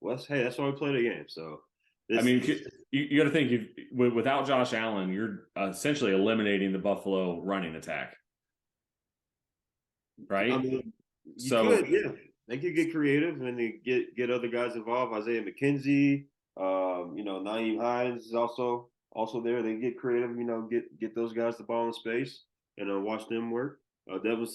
Well, that's why we play the game. So, you got to think without Josh Allen, you're essentially eliminating the Buffalo running attack, right? I mean, yeah. They could get creative and they get other guys involved. Isaiah McKenzie, Naeem Hines is also there. They get creative, get those guys the ball in space and watch them work. Devin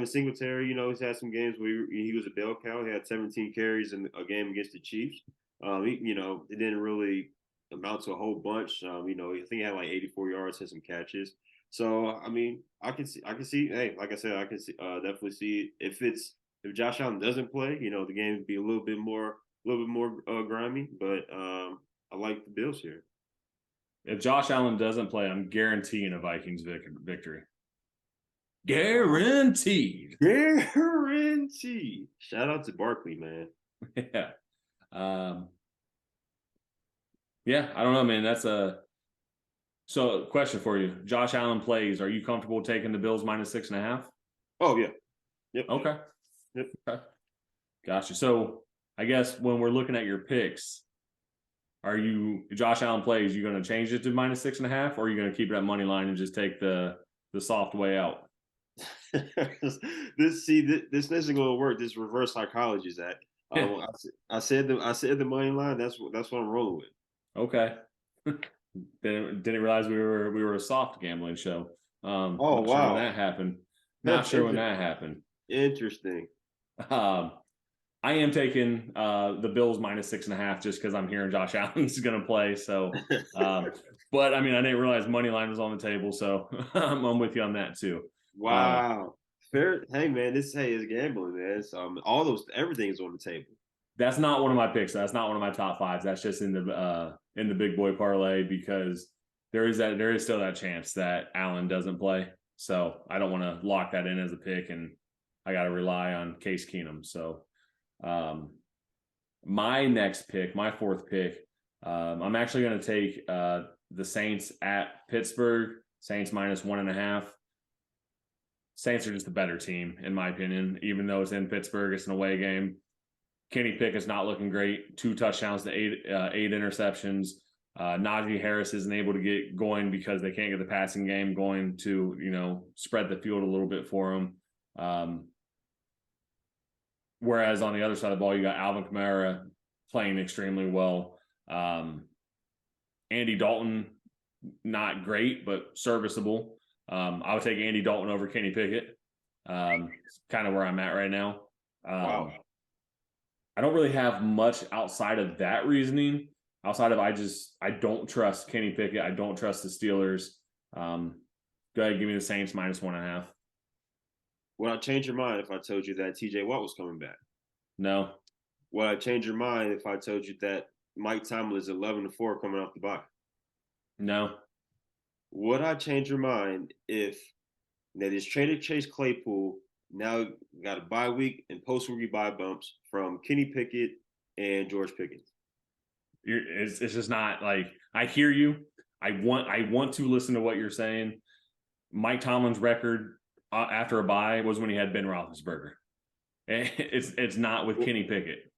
Singletary, he's had some games where he was a bell cow. He had 17 carries in a game against the Chiefs. It didn't really amount to a whole bunch. I think he had like 84 yards, had some catches. So I can see. Hey, like I said, I can see definitely see if Josh Allen doesn't play, the game would be a little bit more grimy. But I like the Bills here. If Josh Allen doesn't play, I'm guaranteeing a Vikings victory. Guaranteed. Guaranteed. Shout out to Barkley, man. Yeah. Yeah, I don't know, man. So question for you. Josh Allen plays. Are you comfortable taking the Bills minus 6.5? Oh, yeah. Yep. Okay. Yep. Okay. Gotcha. So I guess when we're looking at your picks, Josh Allen plays, you going to change it to minus 6.5, or are you going to keep it at money line and just take the soft way out? This isn't going to work. This reverse psychology is that. I said the money line. That's what I'm rolling with. Okay. Didn't realize we were a soft gambling show. Oh, not wow. Sure when that happened. Not sure when that happened. Interesting. I am taking the Bills minus 6.5 just because I'm hearing Josh Allen's going to play. So, but I didn't realize money line was on the table, so I'm with you on that too. Wow. Fair. Hey man, is gambling, man. So everything's on the table. That's not one of my picks. That's not one of my top fives. That's just in the big boy parlay because there is still that chance that Allen doesn't play. So I don't want to lock that in as a pick, and I got to rely on Case Keenum. So my next pick, my fourth pick, I'm actually going to take the Saints at Pittsburgh. Saints minus 1.5. Saints are just a better team, in my opinion. Even though it's in Pittsburgh, it's an away game. Kenny Pickett's not looking great. 2 touchdowns to 8 interceptions. Najee Harris isn't able to get going because they can't get the passing game going to, spread the field a little bit for them. Whereas on the other side of the ball, you got Alvin Kamara playing extremely well. Andy Dalton, not great, but serviceable. I would take Andy Dalton over Kenny Pickett. It's kind of where I'm at right now. Wow. I don't really have much outside of that reasoning. Outside of I don't trust Kenny Pickett. I don't trust the Steelers. Go ahead, give me the Saints minus 1.5. Would I change your mind if I told you that TJ Watt was coming back? No, Would I change your mind if I told you that Mike Tomlin is 11-4 coming off the bye? no. Would I change your mind if they just traded Chase Claypool, now got a bye week and post-rookie bye bumps from Kenny Pickett and George Pickens? It's just not like I hear you. I want to listen to what you're saying. Mike Tomlin's record after a bye was when he had Ben Roethlisberger. It's not with Kenny Pickett.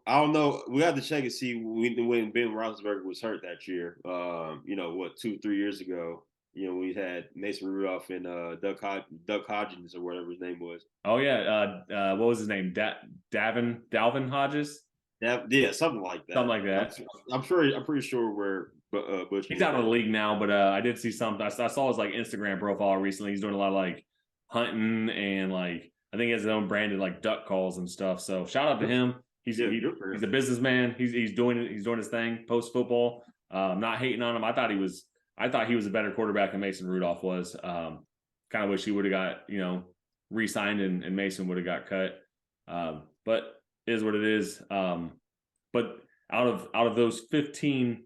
I don't know. We have to check and see when Ben Roethlisberger was hurt that year. 2-3 years ago. We had Mason Rudolph and Doug Hodgins or whatever his name was. Oh yeah, what was his name? Dalvin Hodges. Yeah, something like that. Something like that. I'm sure. I'm pretty sure where Bush. He's out of the league now, but I did see something. I saw his like Instagram profile recently. He's doing a lot of like hunting and like I think he has his own branded like duck calls and stuff. So shout out to him. He's a businessman. He's doing his thing post football. Not hating on him. I thought he was a better quarterback than Mason Rudolph was. Kind of wish he would have got re-signed and Mason would have got cut. But it is what it is. But out of those 15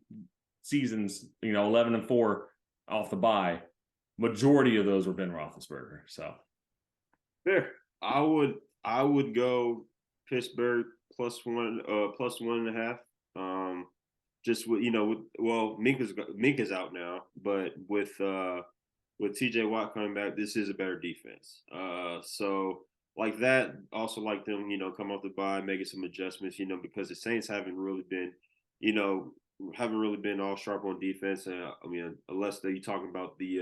seasons, 11-4 off the bye, majority of those were Ben Roethlisberger. So fair. I would go Pittsburgh +1.5. Just Minka's out now, but with TJ Watt coming back, this is a better defense. So like that, also like them, come off the bye, making some adjustments, because the Saints haven't really been all sharp on defense. Unless you're talking about the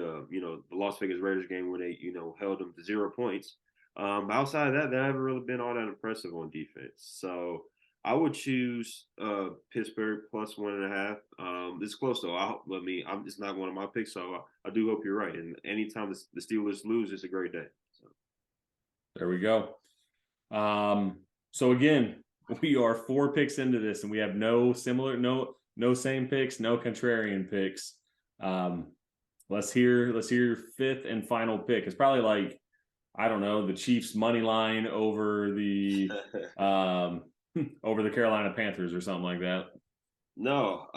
Las Vegas Raiders game where they held them to 0 points. Outside of that, they haven't really been all that impressive on defense. So I would choose Pittsburgh +1.5. It's close though. It's not one of my picks, so I do hope you're right. And anytime the Steelers lose, it's a great day. So there we go. So again, we are 4 picks into this, and we have no same picks, no contrarian picks. Let's hear your 5th and final pick. It's probably like, I don't know, the Chiefs money line over the over the Carolina Panthers or something like that. No,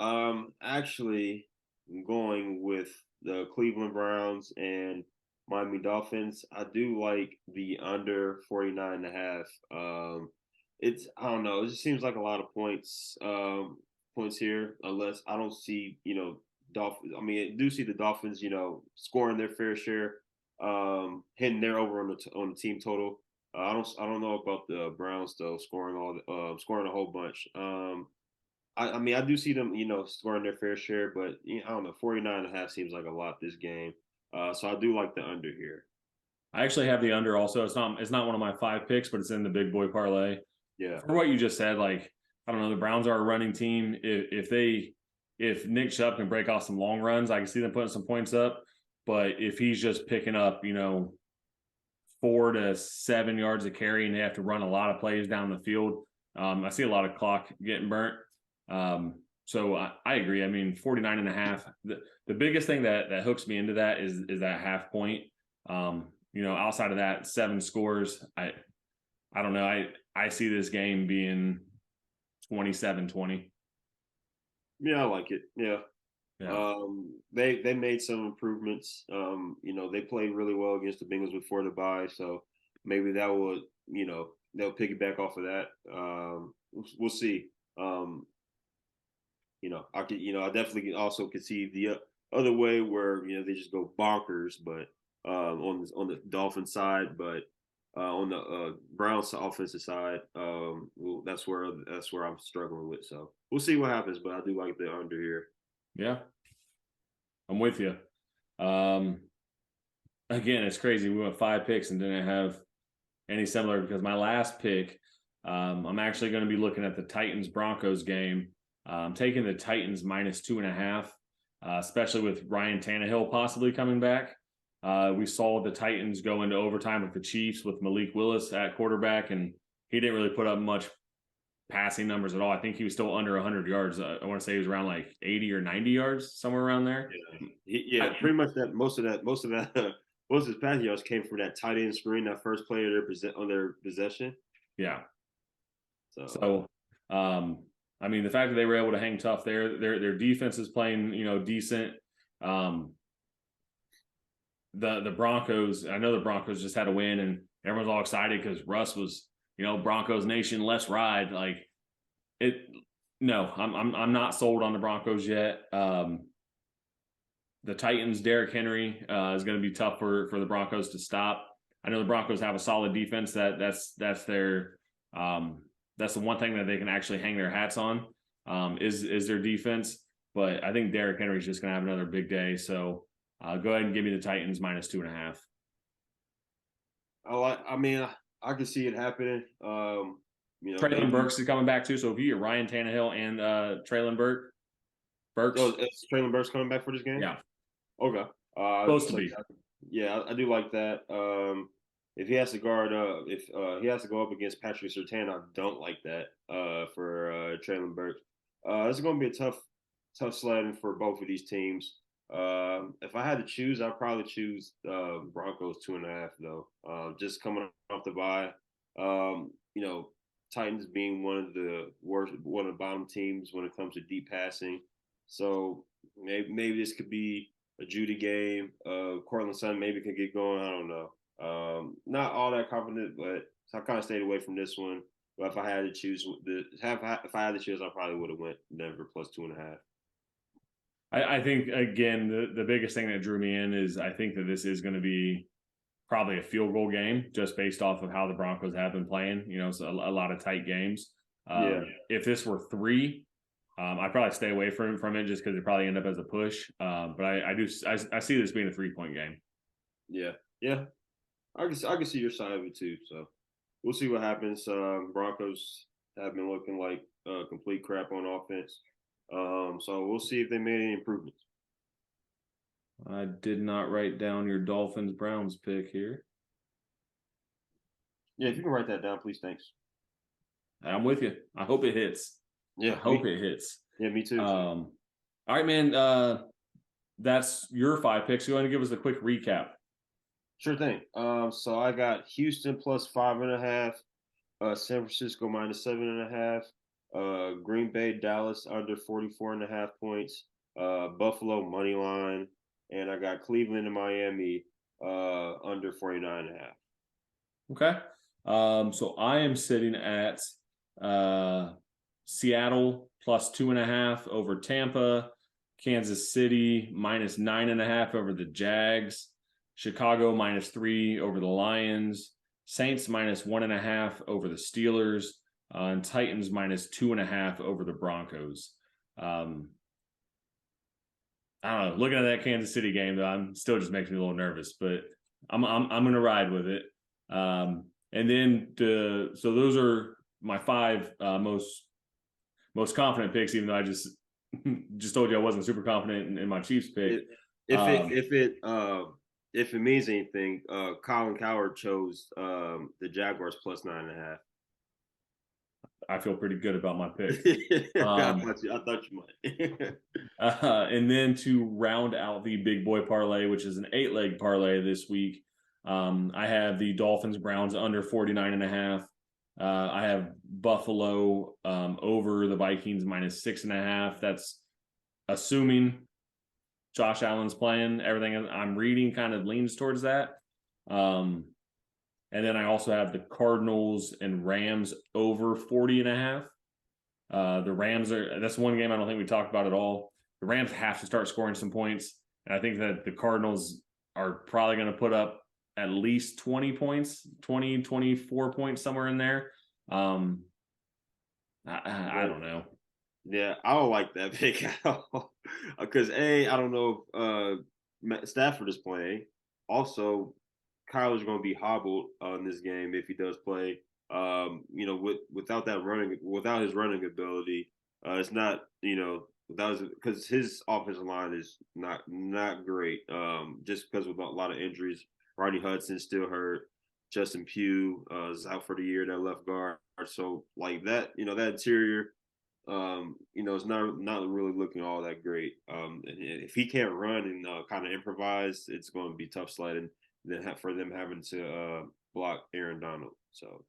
actually, I'm going with the Cleveland Browns and Miami Dolphins. I do like the under 49.5. I don't know. It just seems like a lot of points here, unless I don't see, Dolphins. I mean, I do see the Dolphins, scoring their fair share, hitting their over on the team total. I don't know about the Browns though, scoring a whole bunch. I do see them, scoring their fair share, but I don't know, 49.5 seems like a lot this game. So I do like the under here. I actually have the under also. It's not one of my 5 picks, but it's in the big boy parlay. Yeah. For what you just said, like, I don't know, the Browns are a running team. If Nick Chubb can break off some long runs, I can see them putting some points up. But if he's just picking up, 4 to 7 yards of carry and they have to run a lot of plays down the field, I see a lot of clock getting burnt. So I agree. I mean, 49.5. The biggest thing that hooks me into that is that half point. Outside of that, 7 scores. I don't know. I see this game being 27-20. Yeah, I like it. Yeah. Yeah. They made some improvements. They played really well against the Bengals before the bye, so maybe that will, they'll piggyback off of that. We'll see. I definitely also could see the other way where they just go bonkers, but on the Dolphin side, but on the Browns offensive side, that's where I'm struggling with. So we'll see what happens, but I do like the under here. Yeah, I'm with you. Again, it's crazy. We went 5 picks and didn't have any similar because my last pick, I'm actually going to be looking at the Titans-Broncos game. I'm taking the Titans -2.5, especially with Ryan Tannehill possibly coming back. We saw the Titans go into overtime with the Chiefs with Malik Willis at quarterback, and he didn't really put up much passing numbers at all. I think he was still under 100 yards. I want to say he was around like 80 or 90 yards, somewhere around there. Yeah, pretty much that. Most of that most of his passing yards came from that tight end screen, that first play on their possession. Yeah. So, So, I mean, the fact that they were able to hang tough there, their defense is playing, decent. Um, the Broncos, I know the Broncos just had a win, and everyone's all excited because Russ was, Broncos Nation, let's ride. Like it. No, I'm not sold on the Broncos yet. The Titans, Derrick Henry is going to be tough for the Broncos to stop. I know the Broncos have a solid defense. That's their that's the one thing that they can actually hang their hats on is their defense. But I think Derrick Henry is just going to have another big day. So go ahead and give me the Titans -2.5. I can see it happening. Traylon Burks is coming back too. So if you get Ryan Tannehill and Traylon Burks. Oh, is Traylon Burks coming back for this game? Yeah. Okay. Supposed to be. Yeah, I do like that. If he has to guard, if he has to go up against Patrick Surtain, I don't like that for Traylon Burks. It's going to be a tough sledding for both of these teams. If I had to choose, I'd probably choose Broncos 2.5 though. Just coming off the bye, Titans being one of the bottom teams when it comes to deep passing. So maybe this could be a Judy game. Cortland Sutton maybe could get going. I don't know. Not all that confident, but I kind of stayed away from this one. But if I had to choose, I probably would have went Denver +2.5. I think again the biggest thing that drew me in is I think that this is going to be probably a field goal game just based off of how the Broncos have been playing. So a lot of tight games. If this were 3, I'd probably stay away from it just because it probably end up as a push. But I see this being a 3-point game. Yeah. I can see your side of it too. So we'll see what happens. Broncos have been looking like complete crap on offense. So we'll see if they made any improvements. I did not write down your Dolphins Browns pick here. Yeah, if you can write that down, please. Thanks. I'm with you. I hope it hits. Yeah, I hope it hits. Yeah, me too. All right, man. That's your 5 picks. Go ahead and give us a quick recap. Sure thing. So I got Houston +5.5, San Francisco -7.5, Green Bay, Dallas under 44.5 points, Buffalo money line, and I got Cleveland and Miami under 49.5. Okay. So I am sitting at Seattle +2.5 over Tampa, Kansas City -9.5 over the Jags, Chicago -3 over the Lions, Saints -1.5 over the Steelers, and Titans -2.5 over the Broncos. I don't know. Looking at that Kansas City game, though, I'm still just makes me a little nervous, but I'm going to ride with it. And then so those are my 5 most confident picks, even though I just told you I wasn't super confident in my Chiefs pick. If it means anything, Colin Cowherd chose the Jaguars +9.5. I feel pretty good about my pick. I thought you might. And then to round out the big boy parlay, which is an 8-leg parlay this week, I have the Dolphins Browns under 49.5. I have Buffalo over the Vikings -6.5. That's assuming Josh Allen's playing. Everything I'm reading kind of leans towards that. And then I also have the Cardinals and Rams over 40.5. The Rams that's one game I don't think we talked about at all. The Rams have to start scoring some points. And I think that the Cardinals are probably going to put up at least 20 points, 20, 24 points, somewhere in there. I don't know. Yeah, I don't like that pick at all. Because I don't know if Stafford is playing. Also, Kyler's going to be hobbled in this game if he does play. Without his running ability, it's not, because his offensive line is not great. Just because with a lot of injuries, Rodney Hudson still hurt. Justin Pugh is out for the year, that left guard. So like that, that interior, it's not really looking all that great. And if he can't run and kind of improvise, it's going to be tough sledding. for them having to block Aaron Donald. So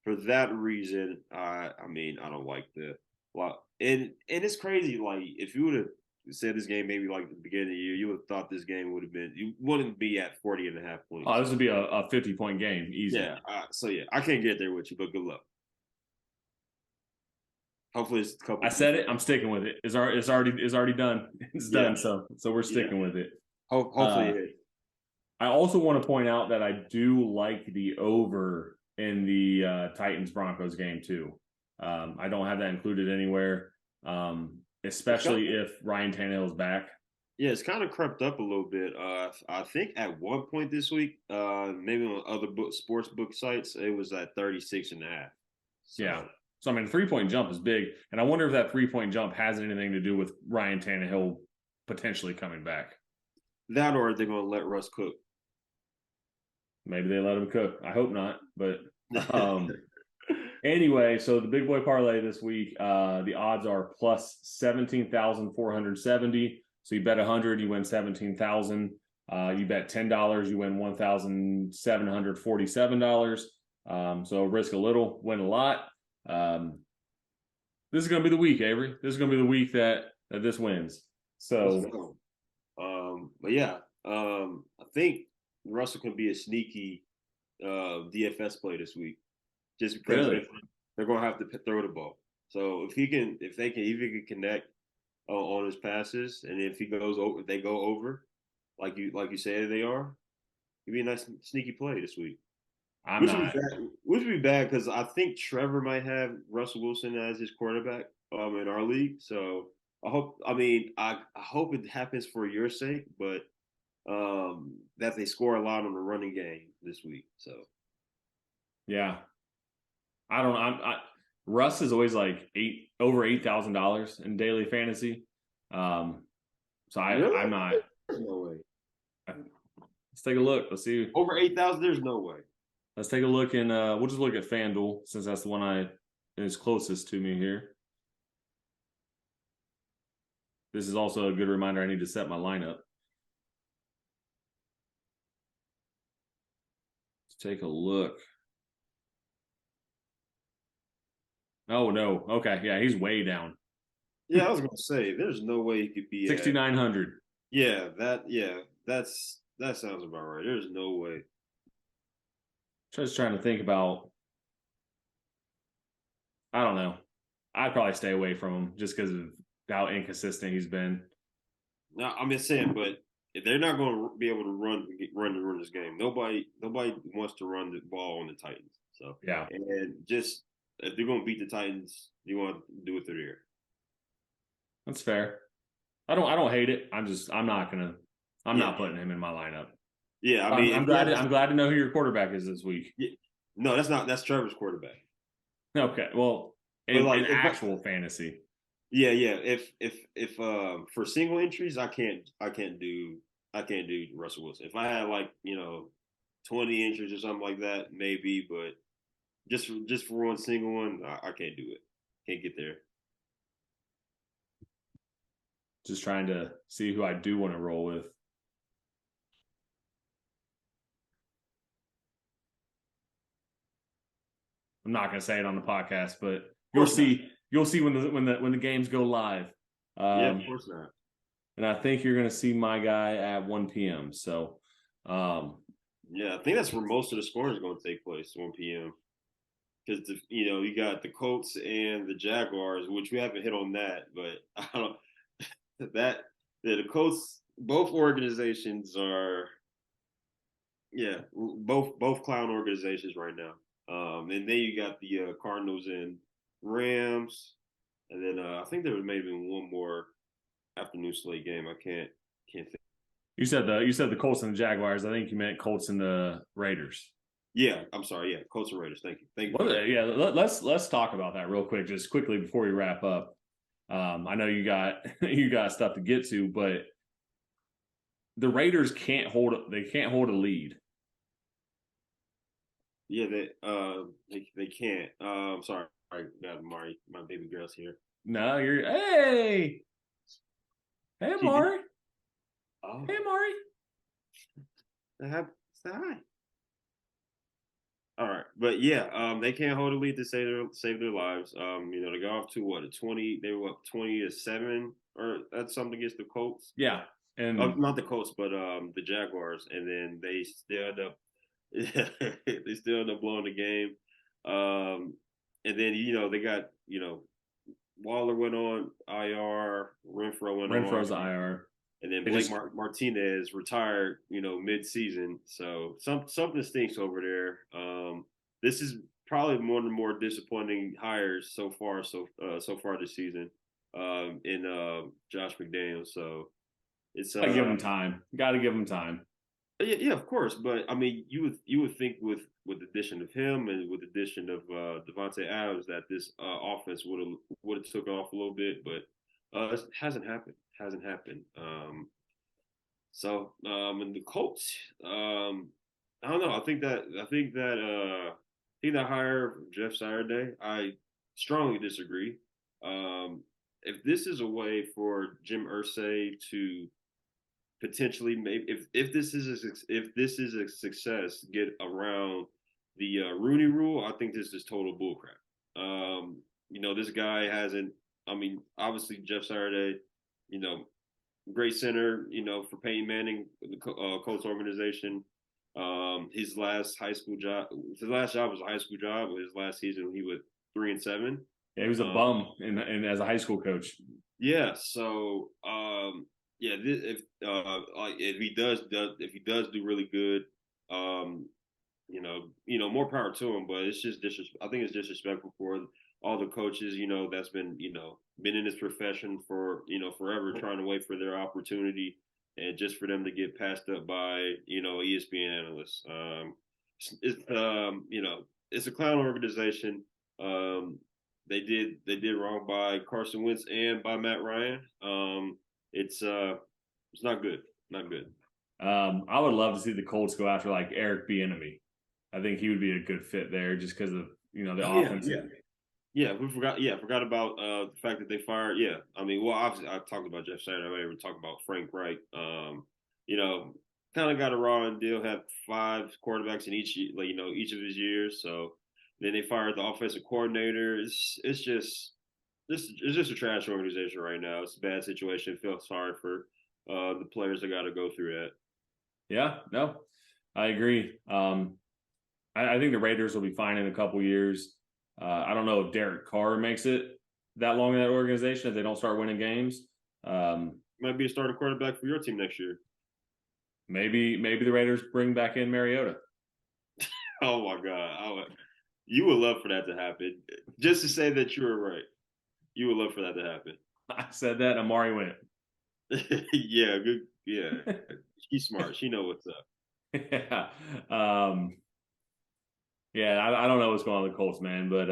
for that reason, I mean, I don't like the block. And it's crazy. Like if you would have said this game maybe like at the beginning of the year, you would have thought this game would have been, you wouldn't be at 40.5 points. Oh, this would be a 50-point game, easy. Yeah. So yeah, I can't get there with you, but good luck. Hopefully it's a couple. I said it. I'm sticking with it. It's already done. It's done. So we're sticking with it. Hopefully. I also want to point out that I do like the over in the Titans Broncos game too. I don't have that included anywhere, especially if Ryan Tannehill's back. Yeah, it's kind of crept up a little bit. I think at one point this week, maybe on other sports book sites, it was at 36.5. So. Yeah. So, I mean, 3-point jump is big. And I wonder if that 3-point jump has anything to do with Ryan Tannehill potentially coming back. That, or are they going to let Russ cook? Maybe they let him cook. I hope not. But anyway, so the big boy parlay this week, the odds are plus 17,470. So you bet 100, you win 17,000. You bet $10, you win $1,747. So risk a little, win a lot. This is going to be the week, Avery. This is going to be the week that this wins. So, but yeah, I think Russell can be a sneaky DFS play this week, just because they're going to have to throw the ball. So if they can connect on his passes, and if they go over, like you said they are, it'd be a nice sneaky play this week. Which would be bad because I think Trevor might have Russell Wilson as his quarterback in our league. So I hope it happens for your sake, but that they score a lot on the running game this week. So yeah, Russ is always like over $8,000 in daily fantasy. So really? I'm not. There's no way. Let's take a look. Let's see. Over 8,000. There's no way. Let's take a look and we'll just look at FanDuel since that's the one is closest to me here. This is also a good reminder I need to set my lineup. Let's take a look. Oh no. Okay. Yeah, he's way down. Yeah, I was gonna say there's no way he could be 6,900. Yeah, that sounds about right. There's no way. Just trying to think about. I don't know. I'd probably stay away from him just because of how inconsistent he's been. No, I'm just saying, but they're not going to be able to run this game. Nobody wants to run the ball on the Titans. So yeah, and just if they're going to beat the Titans, you want to do it through the air. That's fair. I don't hate it. I'm not putting him in my lineup. Yeah, I mean, I'm glad to know who your quarterback is this week. Yeah. No, that's Trevor's quarterback. Okay, well, in actual fantasy. Yeah. If for single entries, I can't do Russell Wilson. If I had 20 entries or something like that, maybe, but just for one single one, I can't do it. Can't get there. Just trying to see who I do want to roll with. I'm not going to say it on the podcast, but you'll see when the games go live. Yeah, of course not. And I think you're going to see my guy at 1 p.m. So, yeah, I think that's where most of the scoring is going to take place, 1 p.m. Because you got the Colts and the Jaguars, which we haven't hit on that, but I don't. The Colts, both organizations are, both clown organizations right now. And then you got the Cardinals and Rams, and then I think there was maybe one more afternoon slate game. I can't think. You said the Colts and the Jaguars. I think you meant Colts and the Raiders. Yeah, I'm sorry. Yeah, Colts and Raiders. Thank you. Well, yeah, let's talk about that real quick, just quickly before we wrap up. I know you got stuff to get to, but the Raiders can't hold a lead. Yeah, they can't. Sorry, I got Mari, my baby girl's here. No, hey Mari. Oh. Hey Mari. Say hi. All right, but yeah, they can't hold a lead to save their lives. They got off to what a 20. They were up 20-7 or that's something against the Colts. Yeah, and Not the Colts, but the Jaguars, and then they still end up they still end up blowing the game. And then they got Waller went on IR, Renfro went on, Renfro's IR. and then They Blake just Martinez retired, mid-season. So something stinks over there. This is probably one of the more disappointing hires so far this season. In Josh McDaniels. So it's gotta give him time. Got to give him time. yeah, of course. But I mean, you would think with the addition of him and with the addition of Devontae Adams that this offense would have took off a little bit, but it hasn't happened. Hasn't happened. And the Colts, I don't know. I think that hire of Jeff Saturday, I strongly disagree. If this is a way for Jim Irsay to potentially, maybe if this is a success, get around the Rooney Rule, I think this is total bullcrap. This guy hasn't. I mean, obviously Jeff Saturday, you know, great center, for Peyton Manning, the Colts organization. His last job was a high school job. His last season, he was 3-7. Yeah, he was a bum in as a high school coach. Yeah. So, yeah, if he does do really good, more power to him. But it's just I think it's disrespectful for all the coaches, that's been in this profession for forever, trying to wait for their opportunity, and just for them to get passed up by ESPN analysts. It's a clown organization. They did wrong by Carson Wentz and by Matt Ryan. It's not good. Not good. I would love to see the Colts go after like Eric Bieniemy. I think he would be a good fit there, just because of the offense. Yeah, forgot about the fact that they fired. Yeah, I mean, well, obviously, I talked about Jeff Saturday. I didn't even talk about Frank Reich. Kind of got a raw deal. Had 5 quarterbacks in each of his years. So then they fired the offensive coordinator. It's just a trash organization right now. It's a bad situation. Feel sorry for the players that got to go through that. Yeah, no, I agree. I think the Raiders will be fine in a couple years. I don't know if Derek Carr makes it that long in that organization if they don't start winning games. Might be a starting quarterback for your team next year. Maybe the Raiders bring back in Mariota. Oh my God, you would love for that to happen. Just to say that you were right, you would love for that to happen. I said that. Amari went. Yeah, good. Yeah, she's smart. She knows what's up. Yeah. Yeah, I don't know what's going on with the Colts, man, but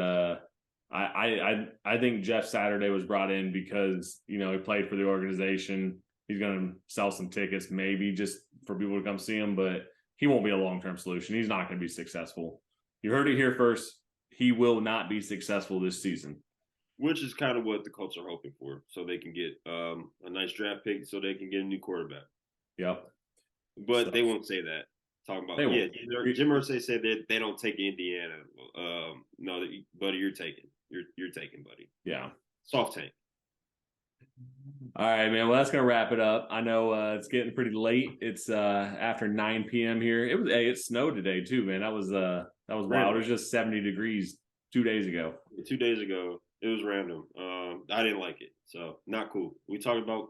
I think Jeff Saturday was brought in because he played for the organization. He's going to sell some tickets, maybe just for people to come see him, but he won't be a long-term solution. He's not going to be successful. You heard it here first. He will not be successful this season. Which is kind of what the Colts are hoping for, so they can get a nice draft pick, so they can get a new quarterback. Yep. But they won't say that. Talking about Jim Irsay said that they don't take Indiana. No, buddy, you're taking, buddy. Yeah. Soft tank. All right, man. Well, that's gonna wrap it up. I know it's getting pretty late. It's after 9 p.m. here. It snowed today too, man. That was wild. It was just 70 degrees 2 days ago. 2 days ago, it was random. I didn't like it, so not cool. We talked about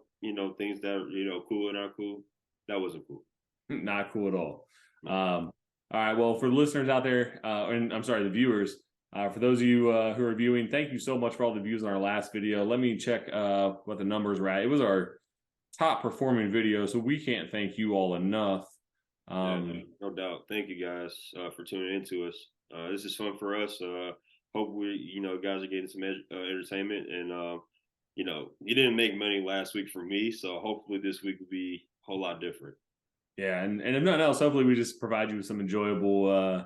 things that are cool and not cool. That wasn't cool. Not cool at all. All right. Well, for the listeners out there, and I'm sorry, the viewers, for those of you who are viewing, thank you so much for all the views on our last video. Let me check what the numbers were at. It was our top performing video, so we can't thank you all enough. No doubt. Thank you guys for tuning in to us. This is fun for us. Hope we, guys are getting some entertainment, and you didn't make money last week for me, so hopefully this week will be a whole lot different. Yeah, and if nothing else, hopefully we just provide you with some enjoyable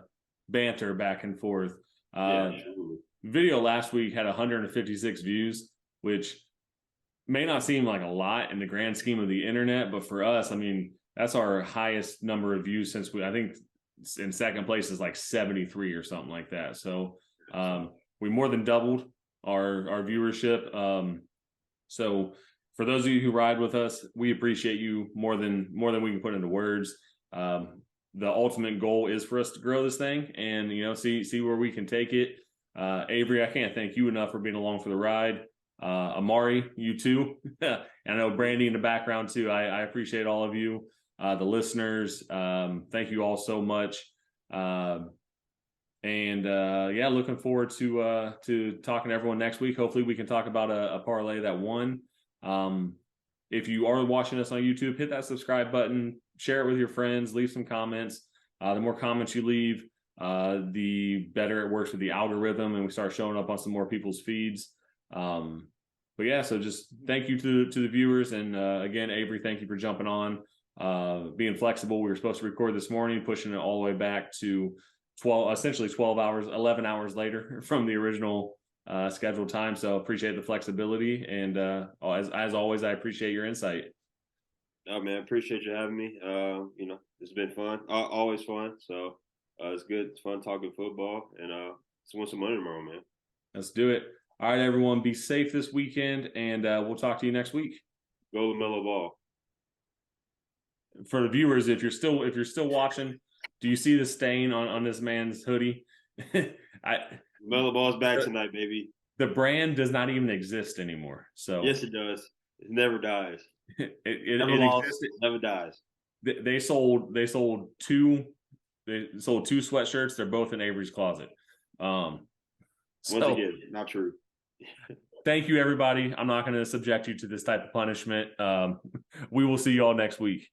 banter back and forth. Video last week had 156 views, which may not seem like a lot in the grand scheme of the internet, but for us, I mean, that's our highest number of views since I think in second place is like 73 or something like that. So we more than doubled our viewership. So for those of you who ride with us, we appreciate you more than we can put into words. The ultimate goal is for us to grow this thing and, see where we can take it. Avery, I can't thank you enough for being along for the ride. Amari, you too. And I know Brandy in the background too. I appreciate all of you, the listeners. Thank you all so much. Looking forward to talking to everyone next week. Hopefully we can talk about a parlay that won. If you are watching us on YouTube, hit that subscribe button, share it with your friends, leave some comments. The more comments you leave, the better it works with the algorithm and we start showing up on some more people's feeds. So just thank you to the viewers. And again, Avery, thank you for jumping on, being flexible. We were supposed to record this morning, pushing it all the way back to 11 hours later from the original scheduled time. So appreciate the flexibility. And as always, I appreciate your insight. Oh man, appreciate you having me. It's been fun. Always fun. So it's good. It's fun talking football, and let's win some money tomorrow, man. Let's do it. All right, everyone, be safe this weekend, and we'll talk to you next week. Go LaMelo Ball. For the viewers, if you're still watching, do you see the stain on this man's hoodie? LaMelo Ball's back tonight, baby. The brand does not even exist anymore. So yes, it does. It never dies. it existed. Never dies. They sold two sweatshirts. They're both in Avery's closet. Once again, not true. Thank you, everybody. I'm not going to subject you to this type of punishment. We will see you all next week.